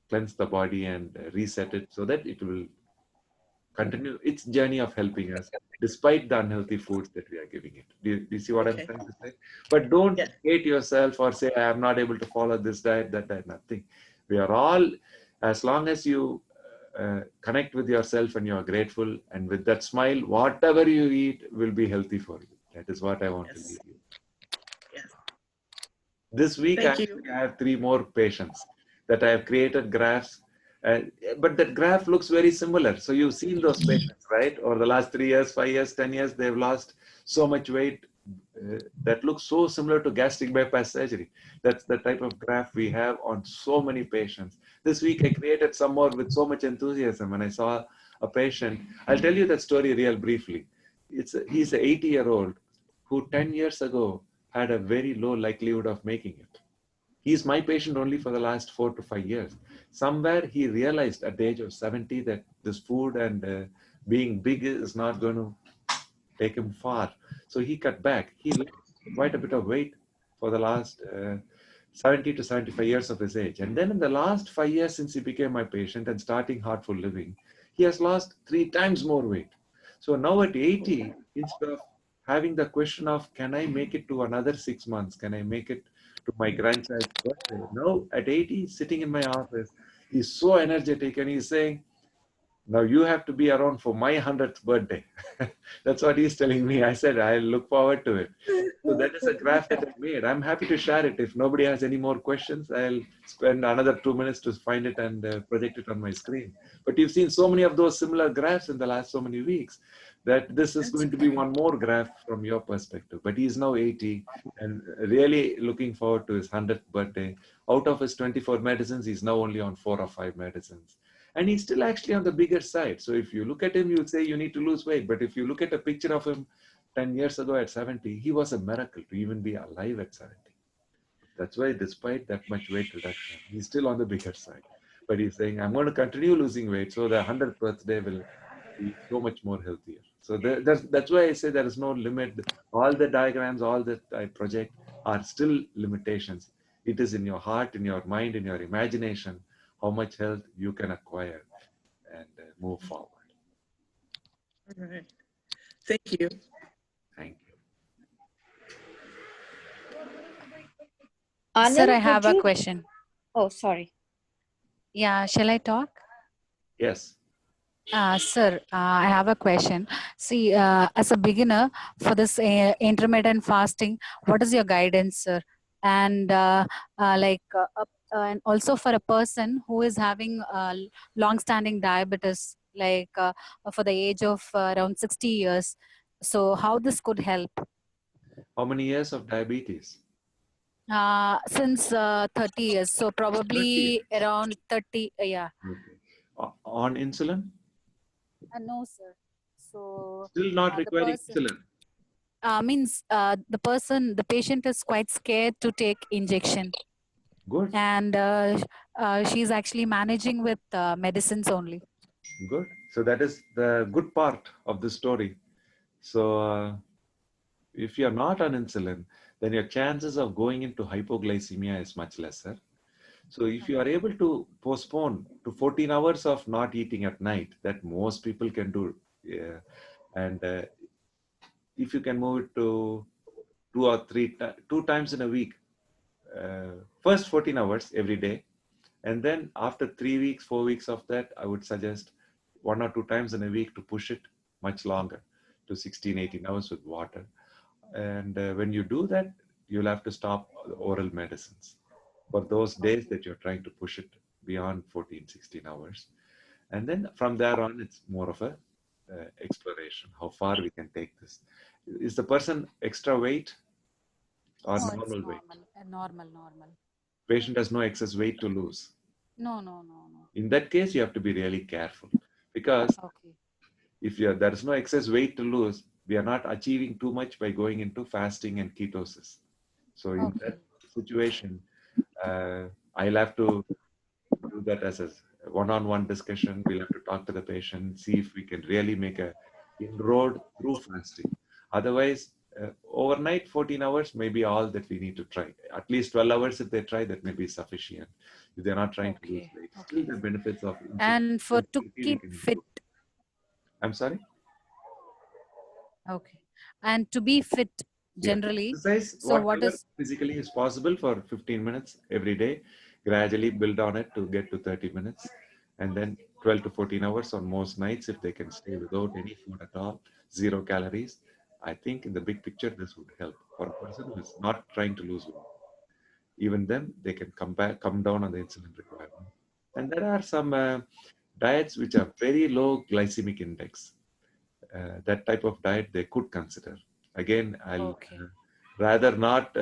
cleanse the body and reset it so that it will continue its journey of helping us despite the unhealthy foods that we are giving it. Do you see what I'm trying to say? But don't hate yourself or say, I am not able to follow this diet, that diet, nothing. We are all, as long as you connect with yourself and you are grateful, and with that smile, whatever you eat will be healthy for you. That is what I want to leave you. This week, I have 3 more patients that I have created graphs, but that graph looks very similar. So you've seen those patients, right? Over the last 3 years, 5 years, 10 years, they've lost so much weight that looks so similar to gastric bypass surgery. That's the type of graph we have on so many patients. This week, I created some more with so much enthusiasm, and I saw a patient. I'll tell you that story real briefly. He's an 80-year-old who 10 years ago had a very low likelihood of making it. He's my patient only for the last 4 to 5 years. Somewhere he realized at the age of 70 that this food and being big is not going to take him far. So he cut back. He lost quite a bit of weight for the last 70 to 75 years of his age. And then in the last 5 years since he became my patient and starting Heartful Living, he has lost 3 times more weight. So now at 80, instead of having the question of, can I make it to another 6 months? Can I make it to my grandchild's birthday? Now at 80, sitting in my office, he's so energetic and he's saying, now you have to be around for my 100th birthday. That's what he's telling me. I said, I look forward to it. So that is a graph that I made. I'm happy to share it. If nobody has any more questions, I'll spend another 2 minutes to find it and project it on my screen. But you've seen so many of those similar graphs in the last so many weeks that this is going to be one more graph from your perspective. But he's now 80 and really looking forward to his 100th birthday. Out of his 24 medicines, he's now only on 4 or 5 medicines. And he's still actually on the bigger side. So if you look at him, you'll say you need to lose weight. But if you look at a picture of him 10 years ago at 70, he was a miracle to even be alive at 70. That's why despite that much weight reduction, he's still on the bigger side. But he's saying, I'm going to continue losing weight so the 100th birthday will be so much more healthier. So that's why I say there is no limit. All the diagrams, all that I project are still limitations. It is in your heart, in your mind, in your imagination, how much health you can acquire and move forward. All right. Thank you. Thank you. Anand, Sir, I have would a you- question. Oh, sorry. Yeah, shall I talk? Yes. Sir, I have a question. See, as a beginner for this intermittent fasting, what is your guidance, sir? And and also for a person who is having long-standing diabetes, for the age of around 60 years. So, how this could help? How many years of diabetes? Since 30 years, so 30 probably years. around 30. Yeah. Okay. On insulin? No, sir. So Still not the requiring person insulin. means the patient is quite scared to take injection, Good, and she's actually managing with medicines only. good. So that is the good part of the story. So if you're not on insulin, then your chances of going into hypoglycemia is much lesser. So if you are able to postpone to 14 hours of not eating at night, that most people can do, and if you can move it to two times in a week, first 14 hours every day, and then after 3 weeks, 4 weeks of that, I would suggest 1 or 2 times in a week to push it much longer to 16, 18 hours with water. And when you do that, you'll have to stop the oral medicines for those days that you're trying to push it beyond 14, 16 hours. And then from there on, it's more of a exploration, how far we can take this. Is the person extra weight or No, it's normal weight? normal. Patient has no excess weight to lose. No. In that case, you have to be really careful, because Okay. if there is no excess weight to lose, we are not achieving too much by going into fasting and ketosis. So in that situation, I'll have to do that as a one-on-one discussion. We'll have to talk to the patient, see if we can really make a inroad through fasting. Otherwise, overnight 14 hours may be all that we need to try. At least 12 hours if they try, that may be sufficient. If they're not trying to lose weight, still the benefits of insulin And for to sensitivity we keep can fit. improve. I'm sorry? Okay. And to be fit Yeah. generally. Exercise So what whatever is physically is possible for 15 minutes every day. Gradually build on it to get to 30 minutes. And then 12 to 14 hours on most nights if they can stay without any food at all, 0 calories. I think in the big picture, this would help for a person who is not trying to lose weight. Even then, they can come down on the insulin requirement. And there are some diets which are very low glycemic index. That type of diet they could consider. Again, I'll rather not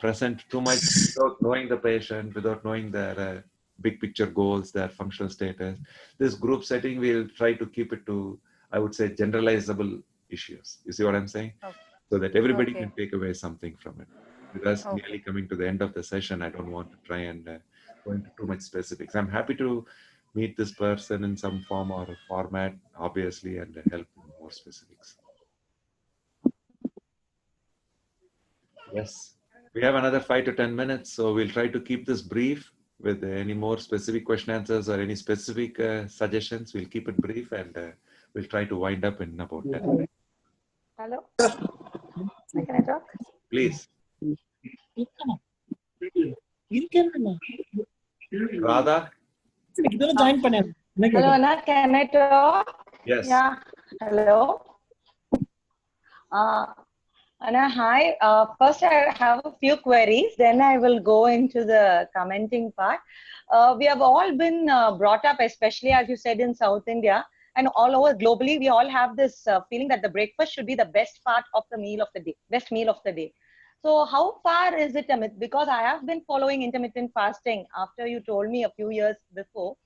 present too much without knowing the patient, without knowing their big picture goals, their functional status. This group setting, we'll try to keep it to, I would say, generalizable issues. You see what I'm saying? So that everybody can take away something from it. Because nearly coming to the end of the session, I don't want to try and go into too much specifics. I'm happy to meet this person in some form or format, obviously, and help in more specifics. Yes, we have another 5 to 10 minutes, so we'll try to keep this brief with any more specific question answers or any specific suggestions. We'll keep it brief, and we'll try to wind up in about 10 minutes. Hello? Can I talk? Please. Radha? Hello, Anna, can I talk? Yes. Yeah, hello. Anna, hi. First, I have a few queries, then I will go into the commenting part. We have all been brought up, especially as you said in South India, and all over globally, we all have this feeling that the breakfast should be the best part of the meal of the day, best meal of the day. So how far is it a myth? Because I have been following intermittent fasting after you told me a few years before.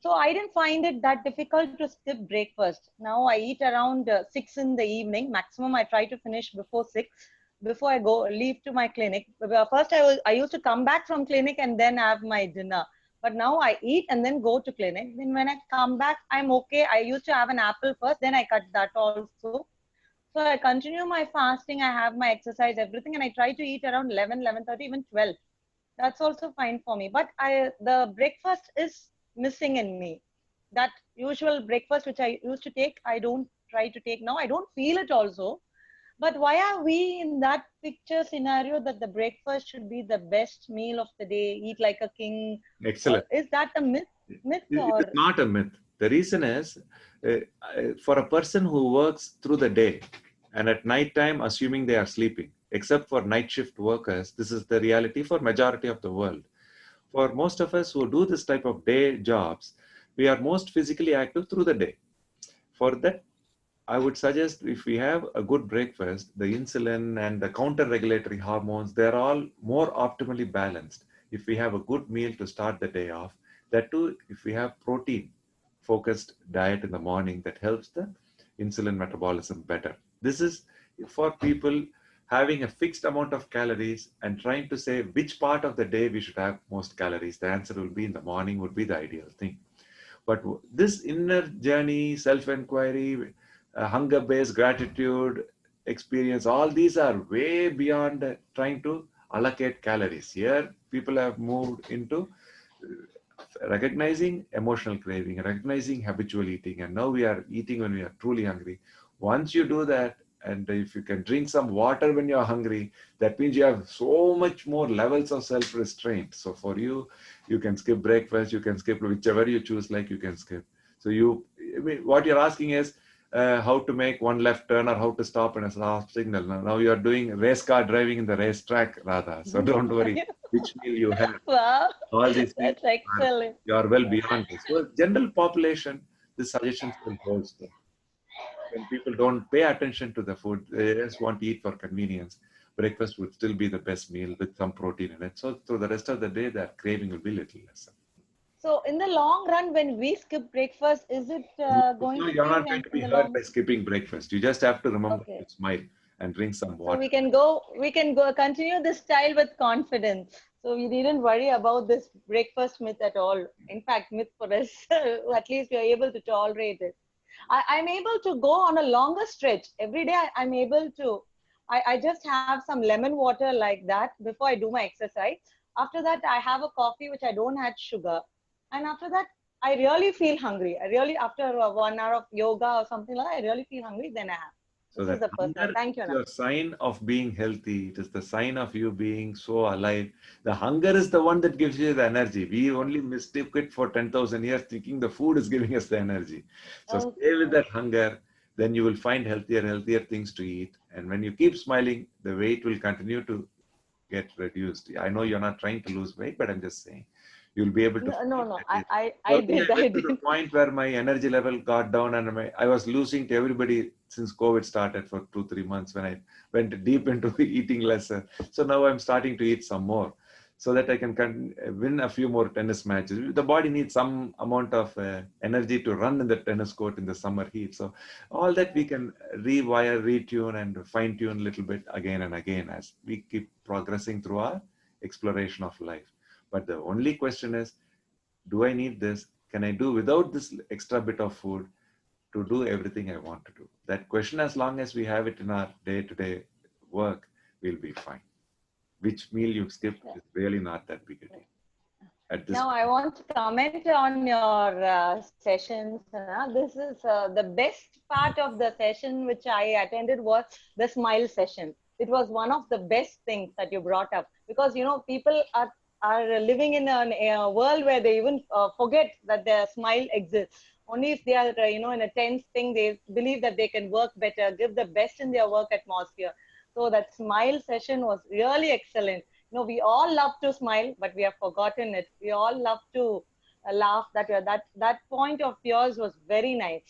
So I didn't find it that difficult to skip breakfast. Now I eat around 6 in the evening. Maximum I try to finish before 6, before I leave to my clinic. First I used to come back from clinic and then have my dinner. But now I eat and then go to clinic. Then when I come back, I'm okay. I used to have an apple first, then I cut that also. So I continue my fasting. I have my exercise, everything, and I try to eat around 11, 11:30, even 12. That's also fine for me. But the breakfast is missing in me. That usual breakfast which I used to take, I don't try to take now. I don't feel it also. But why are we in that picture scenario that the breakfast should be the best meal of the day, eat like a king? Excellent. Is that a myth? It is not a myth. The reason is, for a person who works through the day and at night time, assuming they are sleeping, except for night shift workers, this is the reality for majority of the world. For most of us who do this type of day jobs, we are most physically active through the day. For that, I would suggest if we have a good breakfast, the insulin and the counter-regulatory hormones, they're all more optimally balanced. If we have a good meal to start the day off, that too, if we have protein-focused diet in the morning, that helps the insulin metabolism better. This is for people having a fixed amount of calories and trying to say which part of the day we should have most calories. The answer will be in the morning would be the ideal thing. But this inner journey, self-inquiry, hunger-based gratitude experience, all these are way beyond trying to allocate calories. Here, people have moved into recognizing emotional craving, recognizing habitual eating, and now we are eating when we are truly hungry. Once you do that, and if you can drink some water when you're hungry, that means you have so much more levels of self-restraint. So for you, you can skip breakfast, you can skip whichever you choose, like you can skip. So I mean, what you're asking is how to make one left turn or how to stop in a stop signal. Now you are doing race car driving in the racetrack, rather. So don't worry which meal you have. Wow, All these things that's excellent. you are well beyond this. So general population, this suggestion still holds. When people don't pay attention to the food, they just want to eat for convenience. Breakfast would still be the best meal with some protein in it. So through the rest of the day, that craving will be little lesser. So in the long run, when we skip breakfast, is it going No, to you're be not going to be in the hurt long? by skipping breakfast. You just have to remember Okay. to smile and drink some So water. we can go continue this style with confidence. So we needn't worry about this breakfast myth at all. In fact, myth for us, at least we are able to tolerate it. I'm able to go on a longer stretch. Every day I'm able to, I just have some lemon water like that before I do my exercise. After that, I have a coffee which I don't add sugar. And after that, I really feel hungry. I really, after 1 hour of yoga or something like that, I really feel hungry, then I have. So This is that the personal. hunger Thank you, is Anna. your sign of being healthy. It is the sign of you being so alive. The hunger is the one that gives you the energy. We only mistook it for 10,000 years thinking the food is giving us the energy. So stay with that hunger. Then you will find healthier things to eat. And when you keep smiling, the weight will continue to get reduced. I know you're not trying to lose weight, but I'm just saying you'll be able to. No. I For me, did. I went to the point where my energy level got down and I was losing to everybody since COVID started for 2-3 months when I went deep into eating lesser. So now I'm starting to eat some more so that I can win a few more tennis matches. The body needs some amount of energy to run in the tennis court in the summer heat. So all that we can rewire, retune and fine tune a little bit again and again as we keep progressing through our exploration of life. But the only question is, do I need this? Can I do without this extra bit of food to do everything I want to do? That question, as long as we have it in our day-to-day work, we'll be fine. Which meal you skip is really not that big a deal. At this Now I want to comment on your sessions. This is the best part of the session which I attended was the smile session. It was one of the best things that you brought up because people are living in a world where they even forget that their smile exists. Only if they are in a tense thing, they believe that they can work better, give the best in their work atmosphere. So that smile session was really excellent. We all love to smile, but we have forgotten it. We all love to laugh. That point of yours was very nice,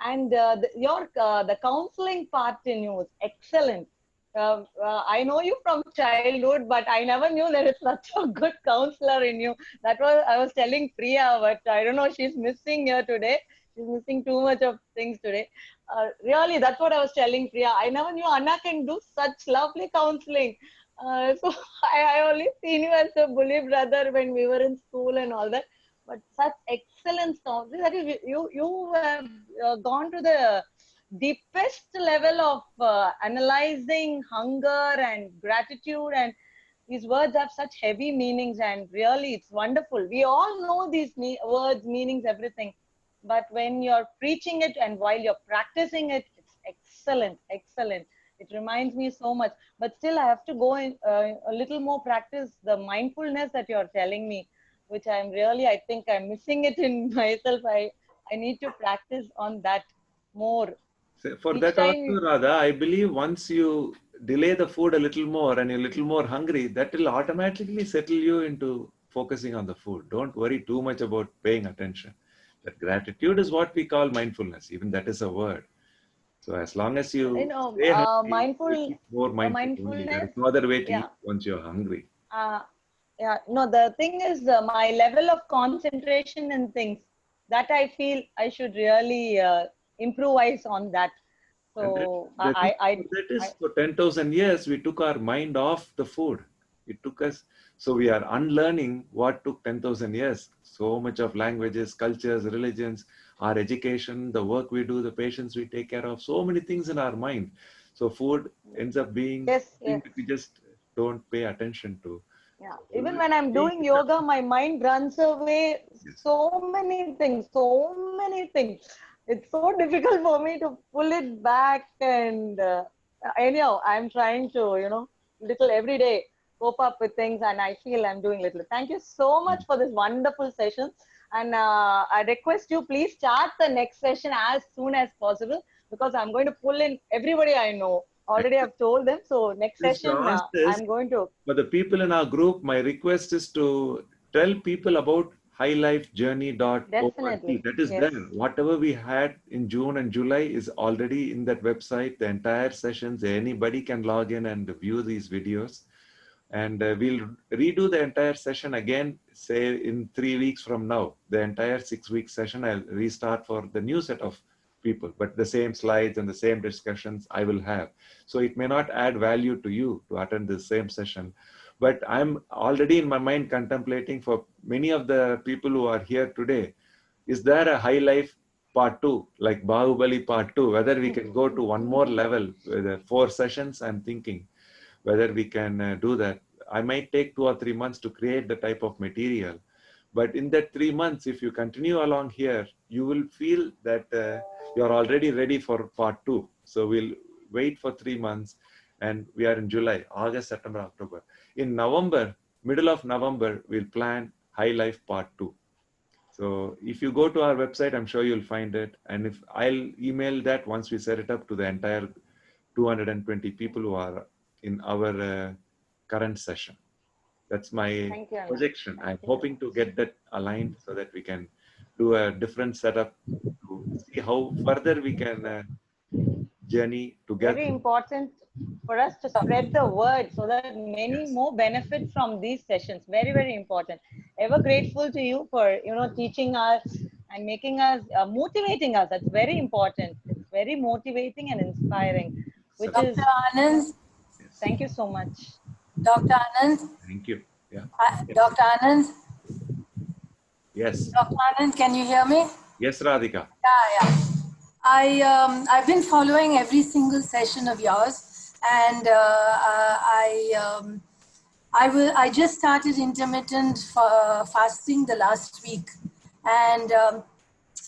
and the counseling part in you was excellent. I know you from childhood, but I never knew there is such a good counselor in you. I was telling Priya, but I don't know, she's missing here today. She's missing too much of things today. Really, that's what I was telling Priya. I never knew Anna can do such lovely counseling. So I only seen you as a bully brother when we were in school and all that. But such excellent counseling. That is, you have gone to the deepest level of analyzing hunger and gratitude, and these words have such heavy meanings, and really it's wonderful. We all know these words, meanings, everything, but when you're preaching it and while you're practicing it, it's excellent. It reminds me so much, but still I have to go in a little more practice the mindfulness that you're telling me, which I think I'm missing it in myself. I need to practice on that more. So for Each that time, also, Radha, I believe once you delay the food a little more and you're a little more hungry, that will automatically settle you into focusing on the food. Don't worry too much about paying attention. That gratitude is what we call mindfulness. Even that is a word. So as long as you stay hungry, you keep more mindful only. There is mindfulness, no other way to yeah. eat once you're hungry. Yeah, no, the thing is my level of concentration in things that I feel I should really improvise on that. And that, So the thing that is, for 10,000 years, we took our mind off the food. It took us, so we are unlearning what took 10,000 years. So much of languages, cultures, religions, our education, the work we do, the patients we take care of, so many things in our mind. So food ends up being thing that we just don't pay attention to. yeah, even when I'm doing yoga, my mind runs away so many things, so many things. It's so difficult for me to pull it back. And anyhow, I'm trying to, little every day cope up with things, and I feel I'm doing little. Thank you so much for this wonderful session. And I request you, please start the next session as soon as possible, because I'm going to pull in everybody I know. Already I've told them. So next Since you session, asked this, I'm going to. for the people in our group, my request is to tell people about HilifeJourney.org. Definitely. That is Yes. there. Whatever we had in June and July is already in that website. The entire sessions, anybody can log in and view these videos. And we'll redo the entire session again, say in 3 weeks from now. The entire 6-week session, I'll restart for the new set of people, but the same slides and the same discussions I will have. So it may not add value to you to attend the same session, but I'm already in my mind contemplating for many of the people who are here today, is there a high life part 2, like Bahubali part 2, whether we can go to one more level with 4 sessions. I'm thinking whether we can do that. I might take 2 or 3 months to create the type of material. But in that 3 months, if you continue along here, you will feel that you're already ready for part 2. So we'll wait for 3 months, and we are in July, August, September, October. In November, middle of November, we'll plan High Life part 2. So if you go to our website, I'm sure you'll find it. And if I'll email that once we set it up to the entire 220 people who are in our current session. That's my projection. I'm hoping to get that aligned so that we can do a different setup to see how further we can journey together. Very important for us to spread the word so that many more benefit from these sessions. Very, very important. Ever grateful to you for teaching us and making us motivating us. That's very important. It's very motivating and inspiring. Which Dr. is Anand. Thank you so much. Dr. Anand. Thank you. Yeah. Dr. Anand. Yes. Dr. Anand, can you hear me? Yes, Radhika. Yeah. I've been following every single session of yours, and I just started intermittent fasting the last week, and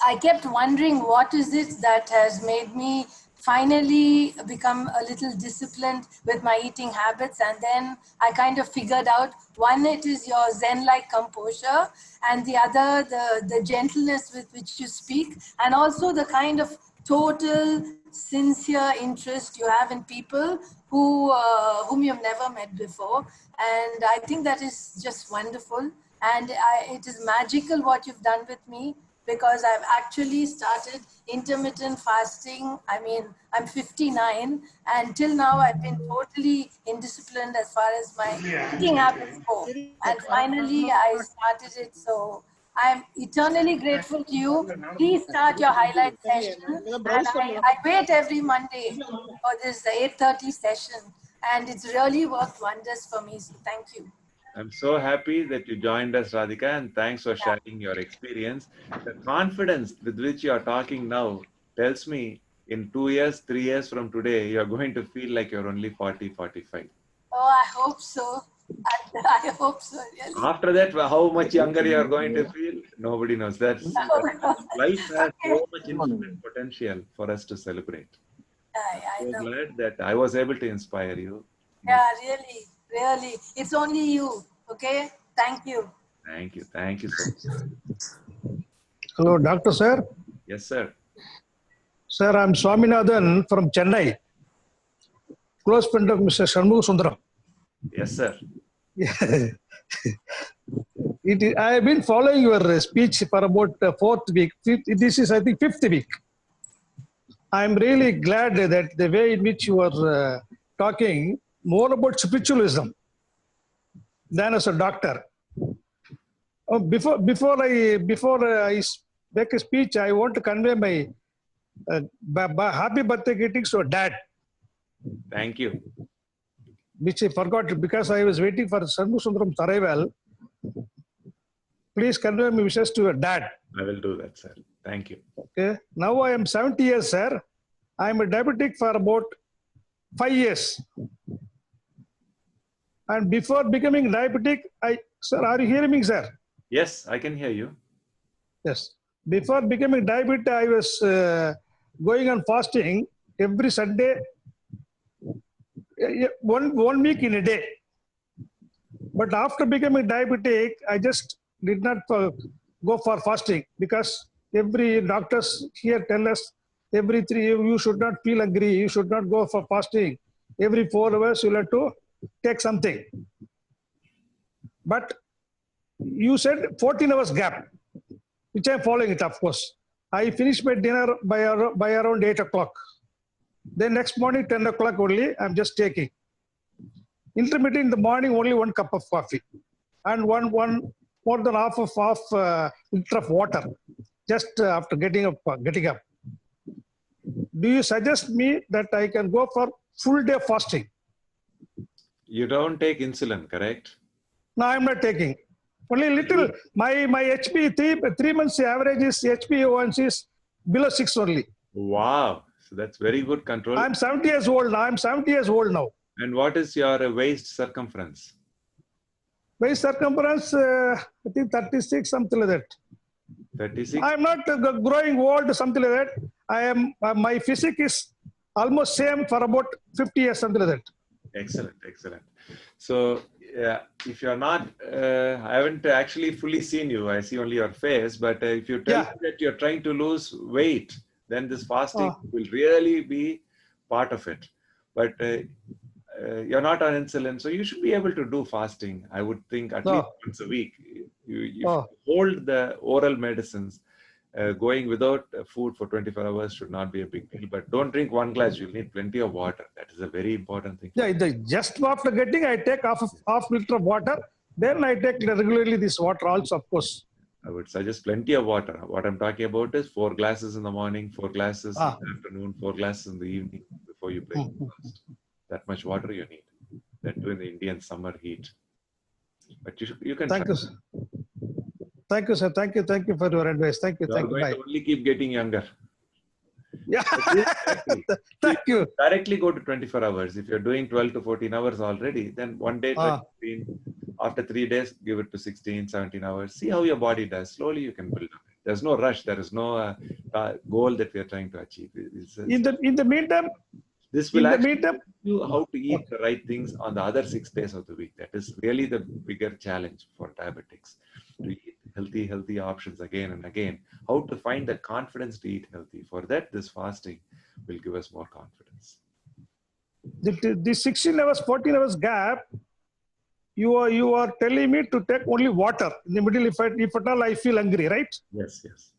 I kept wondering what is it that has made me finally become a little disciplined with my eating habits. And then I kind of figured out, one, it is your Zen-like composure, and the other, the gentleness with which you speak, and also the kind of total sincere interest you have in people whom you've never met before. And I think that is just wonderful. And it is magical what you've done with me, because I've actually started intermittent fasting. I mean, I'm 59, and till now I've been totally indisciplined as far as my eating habits go. And finally I started it. So I'm eternally grateful to you. Please start your highlight session. And I wait every Monday for this 8:30 session, and it's really worked wonders for me. So thank you. I'm so happy that you joined us, Radhika, and thanks for sharing your experience. The confidence with which you are talking now tells me in 2 years, 3 years from today, you're going to feel like you're only 40, 45. Oh, I hope so. I hope so, really. After that, how much younger you're going to feel, nobody knows. Life has so much infinite potential for us to celebrate. I know. I'm glad that I was able to inspire you. Yeah, really, really. It's only you, okay? Thank you. Thank you. Thank you so much. Hello, Doctor Sir. Yes, sir. Sir, I'm Swaminathan from Chennai, close friend of Mr. Shanmugha Sundaram. Yes, sir. I have been following your speech for about fourth week. This is, I think, fifth week. I'm really glad that the way in which you are talking more about spiritualism than as a doctor. Before I make a speech, I want to convey my happy birthday greetings to Dad. Thank you. Which I forgot because I was waiting for Shanmugha Sundaram's arrival. Please convey my wishes to your dad. I will do that, sir. Thank you. Okay. Now I am 70 years, sir. I am a diabetic for about 5 years. And before becoming diabetic, sir, are you hearing me, sir? Yes, I can hear you. Yes. Before becoming diabetic, I was going on fasting every Sunday, one week in a day. But after becoming diabetic, I just did not go for fasting because every doctors here tell us you should not feel hungry, you should not go for fasting. Every 4 hours you have to take something. But you said 14 hours gap, which I am following it, of course. I finish my dinner by around 8 o'clock. Then next morning, 10 o'clock only, I'm just taking. Intermittent in the morning, only 1 cup of coffee and more than half liter of water just after getting up. Do you suggest me that I can go for full day fasting? You don't take insulin, correct? No, I'm not taking. Only little. My HP 3 months average is HbA1c is below 6 only. Wow. So that's very good control. I'm 70 years old now. And what is your waist circumference? Waist circumference, I think 36, something like that. 36? I'm not growing old, something like that. I am. My physique is almost same for about 50 years, something like that. Excellent, excellent. So, if you're not, I haven't actually fully seen you. I see only your face. But if you tell me that you're trying to lose weight, then this fasting will really be part of it. But you're not on insulin, so you should be able to do fasting. I would think at least once a week. You hold the oral medicines. Going without food for 24 hours should not be a big deal. But don't drink 1 glass. You'll need plenty of water. That is a very important thing. Yeah, just after getting, I take half liter of water. Then I take regularly this water also, of course. I would suggest plenty of water. What I'm talking about is 4 glasses in the morning, 4 glasses in the afternoon, 4 glasses in the evening before you break fast. That much water you need. That too in the Indian summer heat. But you can Thank try. you, sir. Thank you, sir. Thank you for your advice. Thank you. You're going to only keep getting younger. Yeah. Thank you. Directly go to 24 hours. If you're doing 12 to 14 hours already, then one day, 15, after 3 days, give it to 16, 17 hours. See how your body does. Slowly you can build on it. There's no rush. There is no goal that we are trying to achieve. In the meantime, this will actually teach you how to eat the right things on the other 6 days of the week. That is really the bigger challenge for diabetics. To eat healthy options again and again. How to find the confidence to eat healthy. For that, this fasting will give us more confidence. The 16 hours, 14 hours gap, you are telling me to take only water in the middle if at all I feel hungry, right? Yes, yes.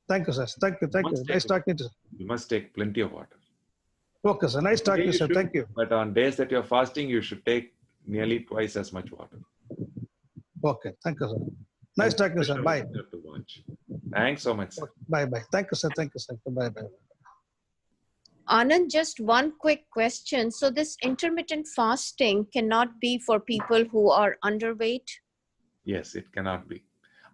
Thank you, sir. Thank you. Nice talking to you. You must take plenty of water. Okay, sir. Nice talking to you, sir. Thank you. But on days that you're fasting, you should take nearly twice as much water. Okay, thank you, sir. Nice talking, sir. Bye. Thanks so much, sir. Bye. Thank you, sir. Bye. Anand, just one quick question. So this intermittent fasting cannot be for people who are underweight? Yes, it cannot be.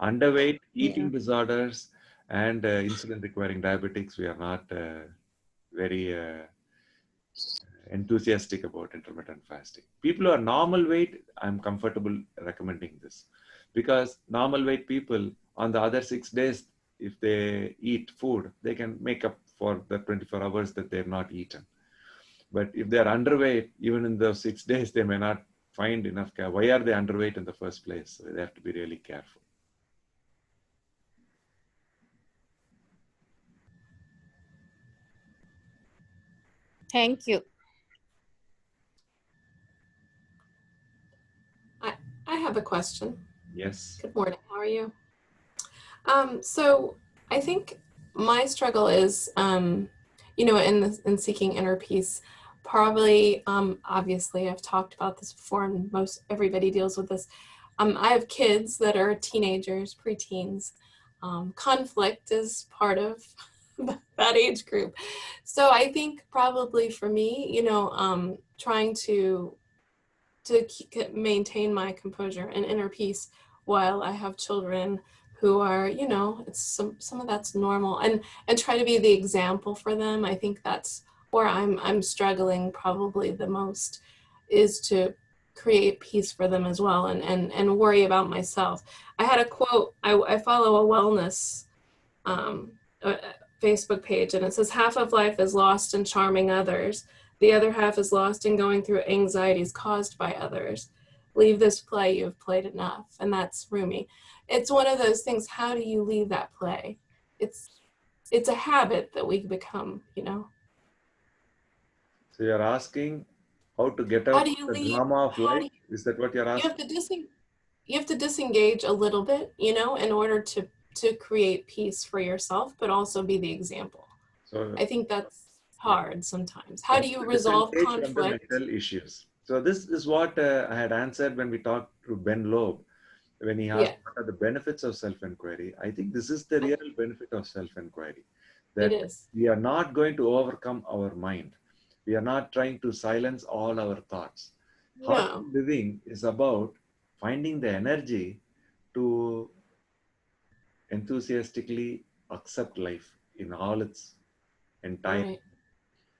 Underweight, eating disorders, and insulin requiring diabetics, we are not very enthusiastic about intermittent fasting. People who are normal weight, I'm comfortable recommending this. Because normal weight people, on the other 6 days, if they eat food, they can make up for the 24 hours that they've not eaten. But if they're underweight, even in those 6 days, they may not find enough care. Why are they underweight in the first place? So they have to be really careful. Thank you. I have a question. Yes. Good morning. How are you? So I think my struggle is, you know, in seeking inner peace. Probably, obviously, I've talked about this before, and most everybody deals with this. I have kids that are teenagers, preteens. Conflict is part of that age group. So I think probably for me, you know, trying to maintain my composure and inner peace while I have children who are, you know, it's some of that's normal, and try to be the example for them. I think that's where I'm struggling probably the most, is to create peace for them as well, and worry about myself. I had a quote. I follow a wellness Facebook page, and it says, half of life is lost in charming others. The other half is lost in going through anxieties caused by others. Leave this play, you have played enough. And that's Rumi. It's one of those things, how do you leave that play? It's a habit that we become, you know. So you're asking how to get How out do of you the leave? drama of How life? do Is that what you're asking? you have to disengage a little bit, you know, in order to create peace for yourself, but also be the example. So I think that's hard sometimes. How do you resolve disengage from the conflict? mental issues. So this is what I had answered when we talked to Ben Loeb, when he asked what are the benefits of self-inquiry. I think this is the real benefit of self-inquiry, that It is. we are not going to overcome our mind. We are not trying to silence all our thoughts. No. Heartful living is about finding the energy to enthusiastically accept life in all its entirety. Right.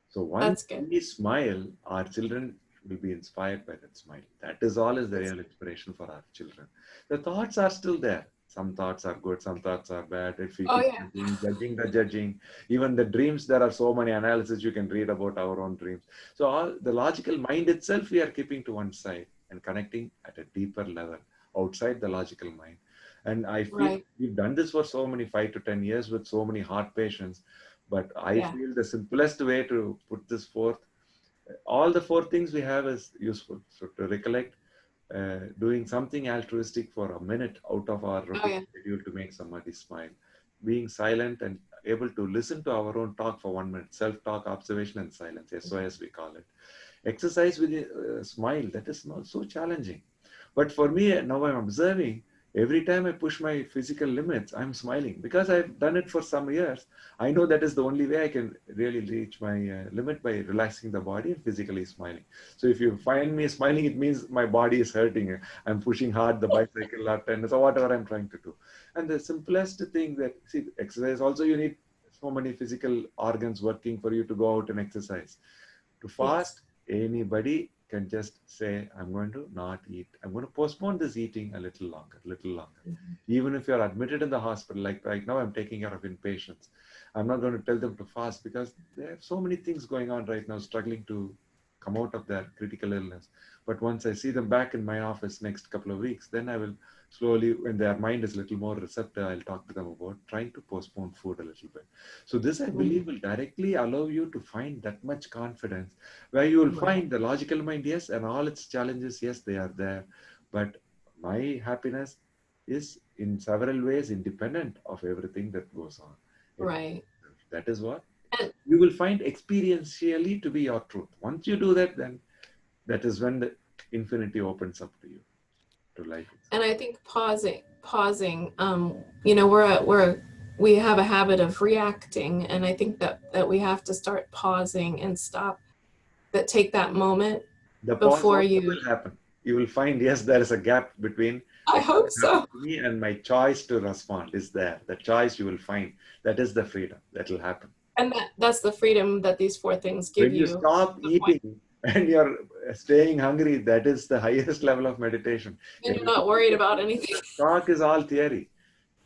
So once we smile, our children will be inspired by that smile. That is all is the real inspiration for our children. The thoughts are still there. Some thoughts are good, some thoughts are bad. If we keep judging the judging, even the dreams, there are so many analyses you can read about our own dreams. So all the logical mind itself, we are keeping to one side and connecting at a deeper level outside the logical mind. And I feel we've done this for so many 5 to 10 years with so many heart patients. But I feel the simplest way to put this forth, all the 4 things we have is useful. So to recollect, doing something altruistic for a minute out of our routine schedule to make somebody smile, being silent and able to listen to our own talk for 1 minute, self-talk, observation and silence, SOS we call it. Exercise with a smile, that is not so challenging. But for me, now I'm observing, every time I push my physical limits, I'm smiling because I've done it for some years. I know that is the only way I can really reach my limit, by relaxing the body and physically smiling. So if you find me smiling, it means my body is hurting. I'm pushing hard the bicycle or tennis or whatever I'm trying to do. And the simplest thing that, see, exercise also, you need so many physical organs working for you to go out and exercise. To fast, anybody can just say, I'm going to not eat. I'm going to postpone this eating a little longer, Even if you're admitted in the hospital, like right now, I'm taking care of inpatients. I'm not going to tell them to fast because there are so many things going on right now, struggling to come out of their critical illness. But once I see them back in my office next couple of weeks, then I will slowly, when their mind is a little more receptive, I'll talk to them about trying to postpone food a little bit. So this, I believe, will directly allow you to find that much confidence, where you will find the logical mind, yes, and all its challenges, yes, they are there. But my happiness is in several ways independent of everything that goes on. Right. That is what you will find experientially to be your truth. Once you do that, then that is when the infinity opens up to you, to life. And I think pausing, you know, we have a habit of reacting, and I think that we have to start pausing and stop, take that moment before you will happen. You will find, yes, there is a gap between I hope so. Me and my choice to respond is there. The choice you will find, that is the freedom that will happen. And that's the freedom that these 4 things give you. When you stop eating and you're staying hungry, that is the highest level of meditation. And you're not worried about anything. Talk is all theory.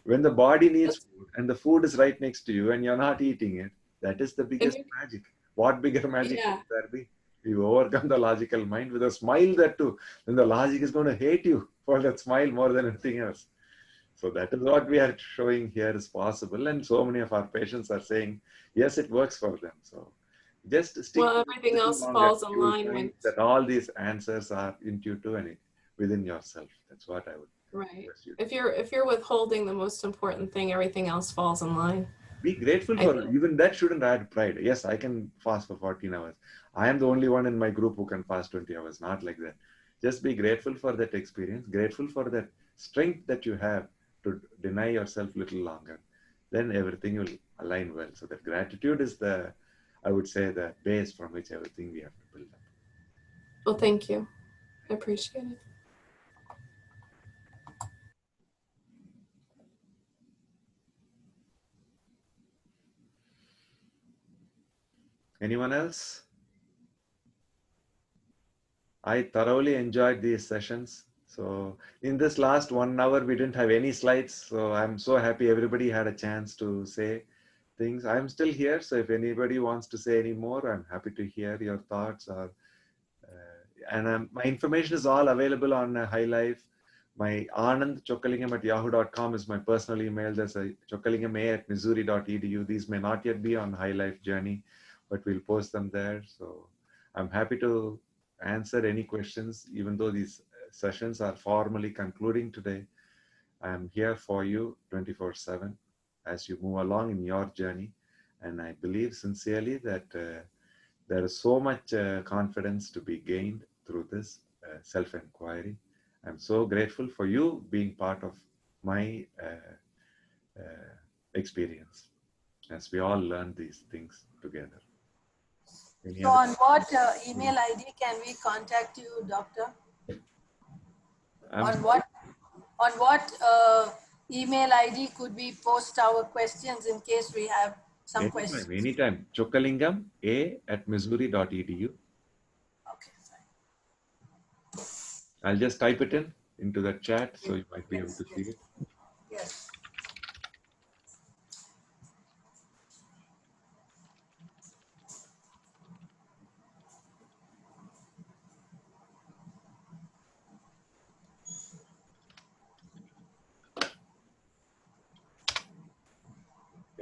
When the body needs food and the food is right next to you and you're not eating it, that is the biggest magic. What bigger magic could there be? You overcome the logical mind with a smile, that too. Then the logic is going to hate you for that smile more than anything else. So that is what we are showing here is possible. And so many of our patients are saying, yes, it works for them. So Just stick Well, to it everything a little else longer. falls in You will line find with, that all these answers are intuitive and within yourself. That's what I would right. request you. If you're withholding the most important thing, everything else falls in line. Be grateful I for think. even that shouldn't add pride. Yes, I can fast for 14 hours. I am the only one in my group who can fast 20 hours. Not like that. Just be grateful for that experience, grateful for that strength that you have to deny yourself a little longer. Then everything will align well. So that gratitude is the, I would say, the base from which everything we have to build up. Well, thank you. I appreciate it. Anyone else? I thoroughly enjoyed these sessions. So in this last 1 hour, we didn't have any slides. So I'm so happy everybody had a chance to say things. I'm still here. So if anybody wants to say any more, I'm happy to hear your thoughts. My information is all available on HiLife. My Anand Chokkalingam@yahoo.com is my personal email. There's a chokkalingam@missouri.edu. These may not yet be on HilifeJourney, but we'll post them there. So I'm happy to answer any questions, even though these sessions are formally concluding today. I'm here for you 24/7 as you move along in your journey. And I believe sincerely that there is so much confidence to be gained through this self-inquiry. I'm so grateful for you being part of my experience as we all learn these things together. So on what email ID can we contact you, Doctor? On what email ID could we post our questions in case we have some questions? Anytime. chokkalingam@missouri.edu. Okay, fine. I'll just type it into the chat so you might be able to see it. Yes.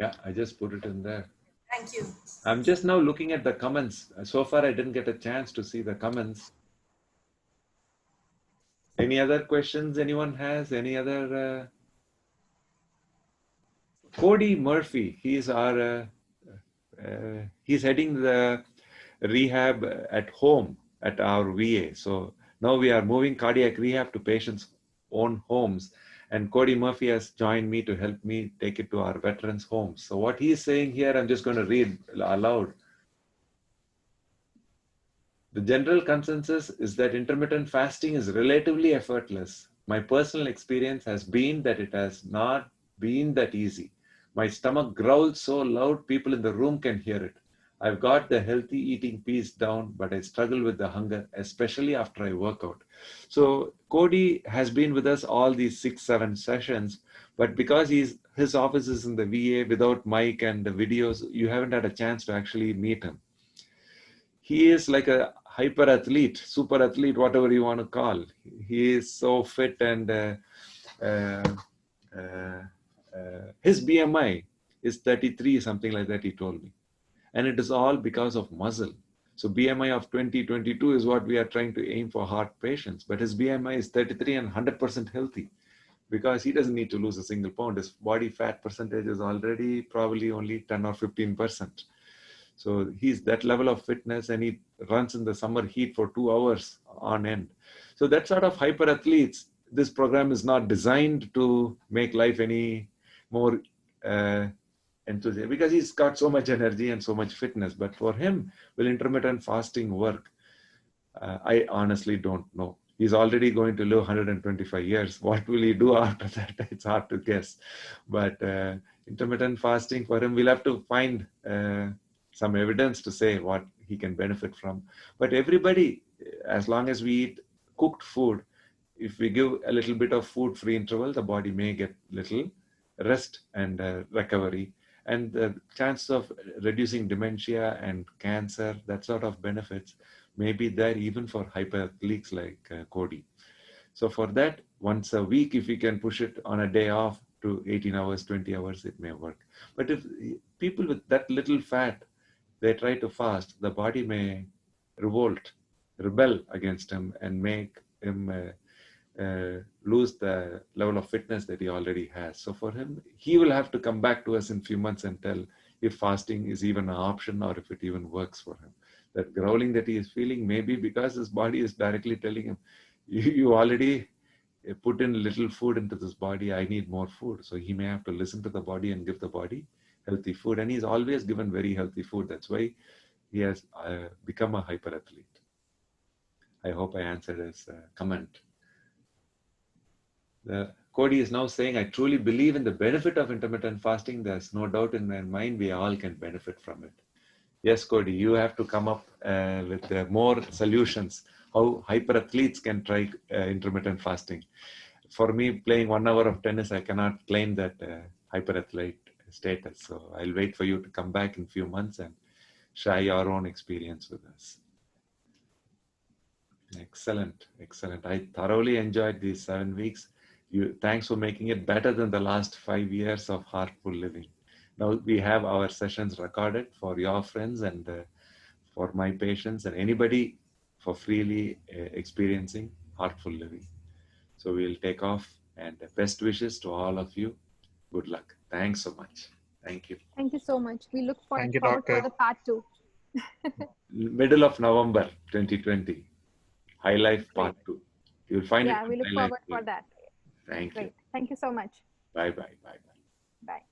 Yeah, I just put it in there. Thank you. I'm just now looking at the comments. So far, I didn't get a chance to see the comments. Any other questions anyone has? Any other? Cody Murphy, he's heading the rehab at home at our VA. So now we are moving cardiac rehab to patients' own homes. And Cody Murphy has joined me to help me take it to our veterans' homes. So what he's saying here, I'm just going to read aloud. The general consensus is that intermittent fasting is relatively effortless. My personal experience has been that it has not been that easy. My stomach growls so loud people in the room can hear it. I've got the healthy eating piece down, but I struggle with the hunger, especially after I work out. So Cody has been with us all these 6-7 sessions, but because his office is in the VA without mic and the videos, you haven't had a chance to actually meet him. He is like a hyper athlete, super athlete, whatever you want to call. He is so fit and his BMI is 33, something like that, he told me. And it is all because of muscle. So BMI of 20, 22 is what we are trying to aim for heart patients. But his BMI is 33 and 100% healthy because he doesn't need to lose a single pound. His body fat percentage is already probably only 10 or 15%. So he's that level of fitness and he runs in the summer heat for 2 hours on end. So that sort of hyper athletes, this program is not designed to make life any more enthusiastic because he's got so much energy and so much fitness. But for him, will intermittent fasting work? I honestly don't know. He's already going to live 125 years. What will he do after that? It's hard to guess. But intermittent fasting for him, we'll have to find some evidence to say what he can benefit from. But everybody, as long as we eat cooked food, if we give a little bit of food-free interval, the body may get little rest and recovery. And the chance of reducing dementia and cancer, that sort of benefits, may be there even for hyper-athletes like Cody. So for that, once a week, if we can push it on a day off to 18 hours, 20 hours, it may work. But if people with that little fat they try to fast, the body may rebel against him and make him lose the level of fitness that he already has. So for him, he will have to come back to us in a few months and tell if fasting is even an option or if it even works for him. That growling that he is feeling may be because his body is directly telling him, you already put in little food into this body, I need more food. So he may have to listen to the body and give the body healthy food. And he's always given very healthy food. That's why he has become a hyperathlete. I hope I answered his comment. Cody is now saying, I truly believe in the benefit of intermittent fasting. There's no doubt in my mind we all can benefit from it. Yes, Cody, you have to come up with more solutions how hyperathletes can try intermittent fasting. For me, playing 1 hour of tennis, I cannot claim that hyperathlete status. So I'll wait for you to come back in a few months and share your own experience with us. Excellent, excellent. I thoroughly enjoyed these 7 weeks. Thanks for making it better than the last 5 years of heartful living. Now we have our sessions recorded for your friends and for my patients and anybody for freely experiencing heartful living. So we'll take off, and best wishes to all of you. Good luck. Thanks so much. Thank you. Thank you so much. We look forward you, for doctor. the part 2. Middle of November 2020. High Life Part 2. You'll find it. Yeah, we look High Life forward for that. Thank you. Great. Thank you so much. Bye-bye. Bye-bye. Bye.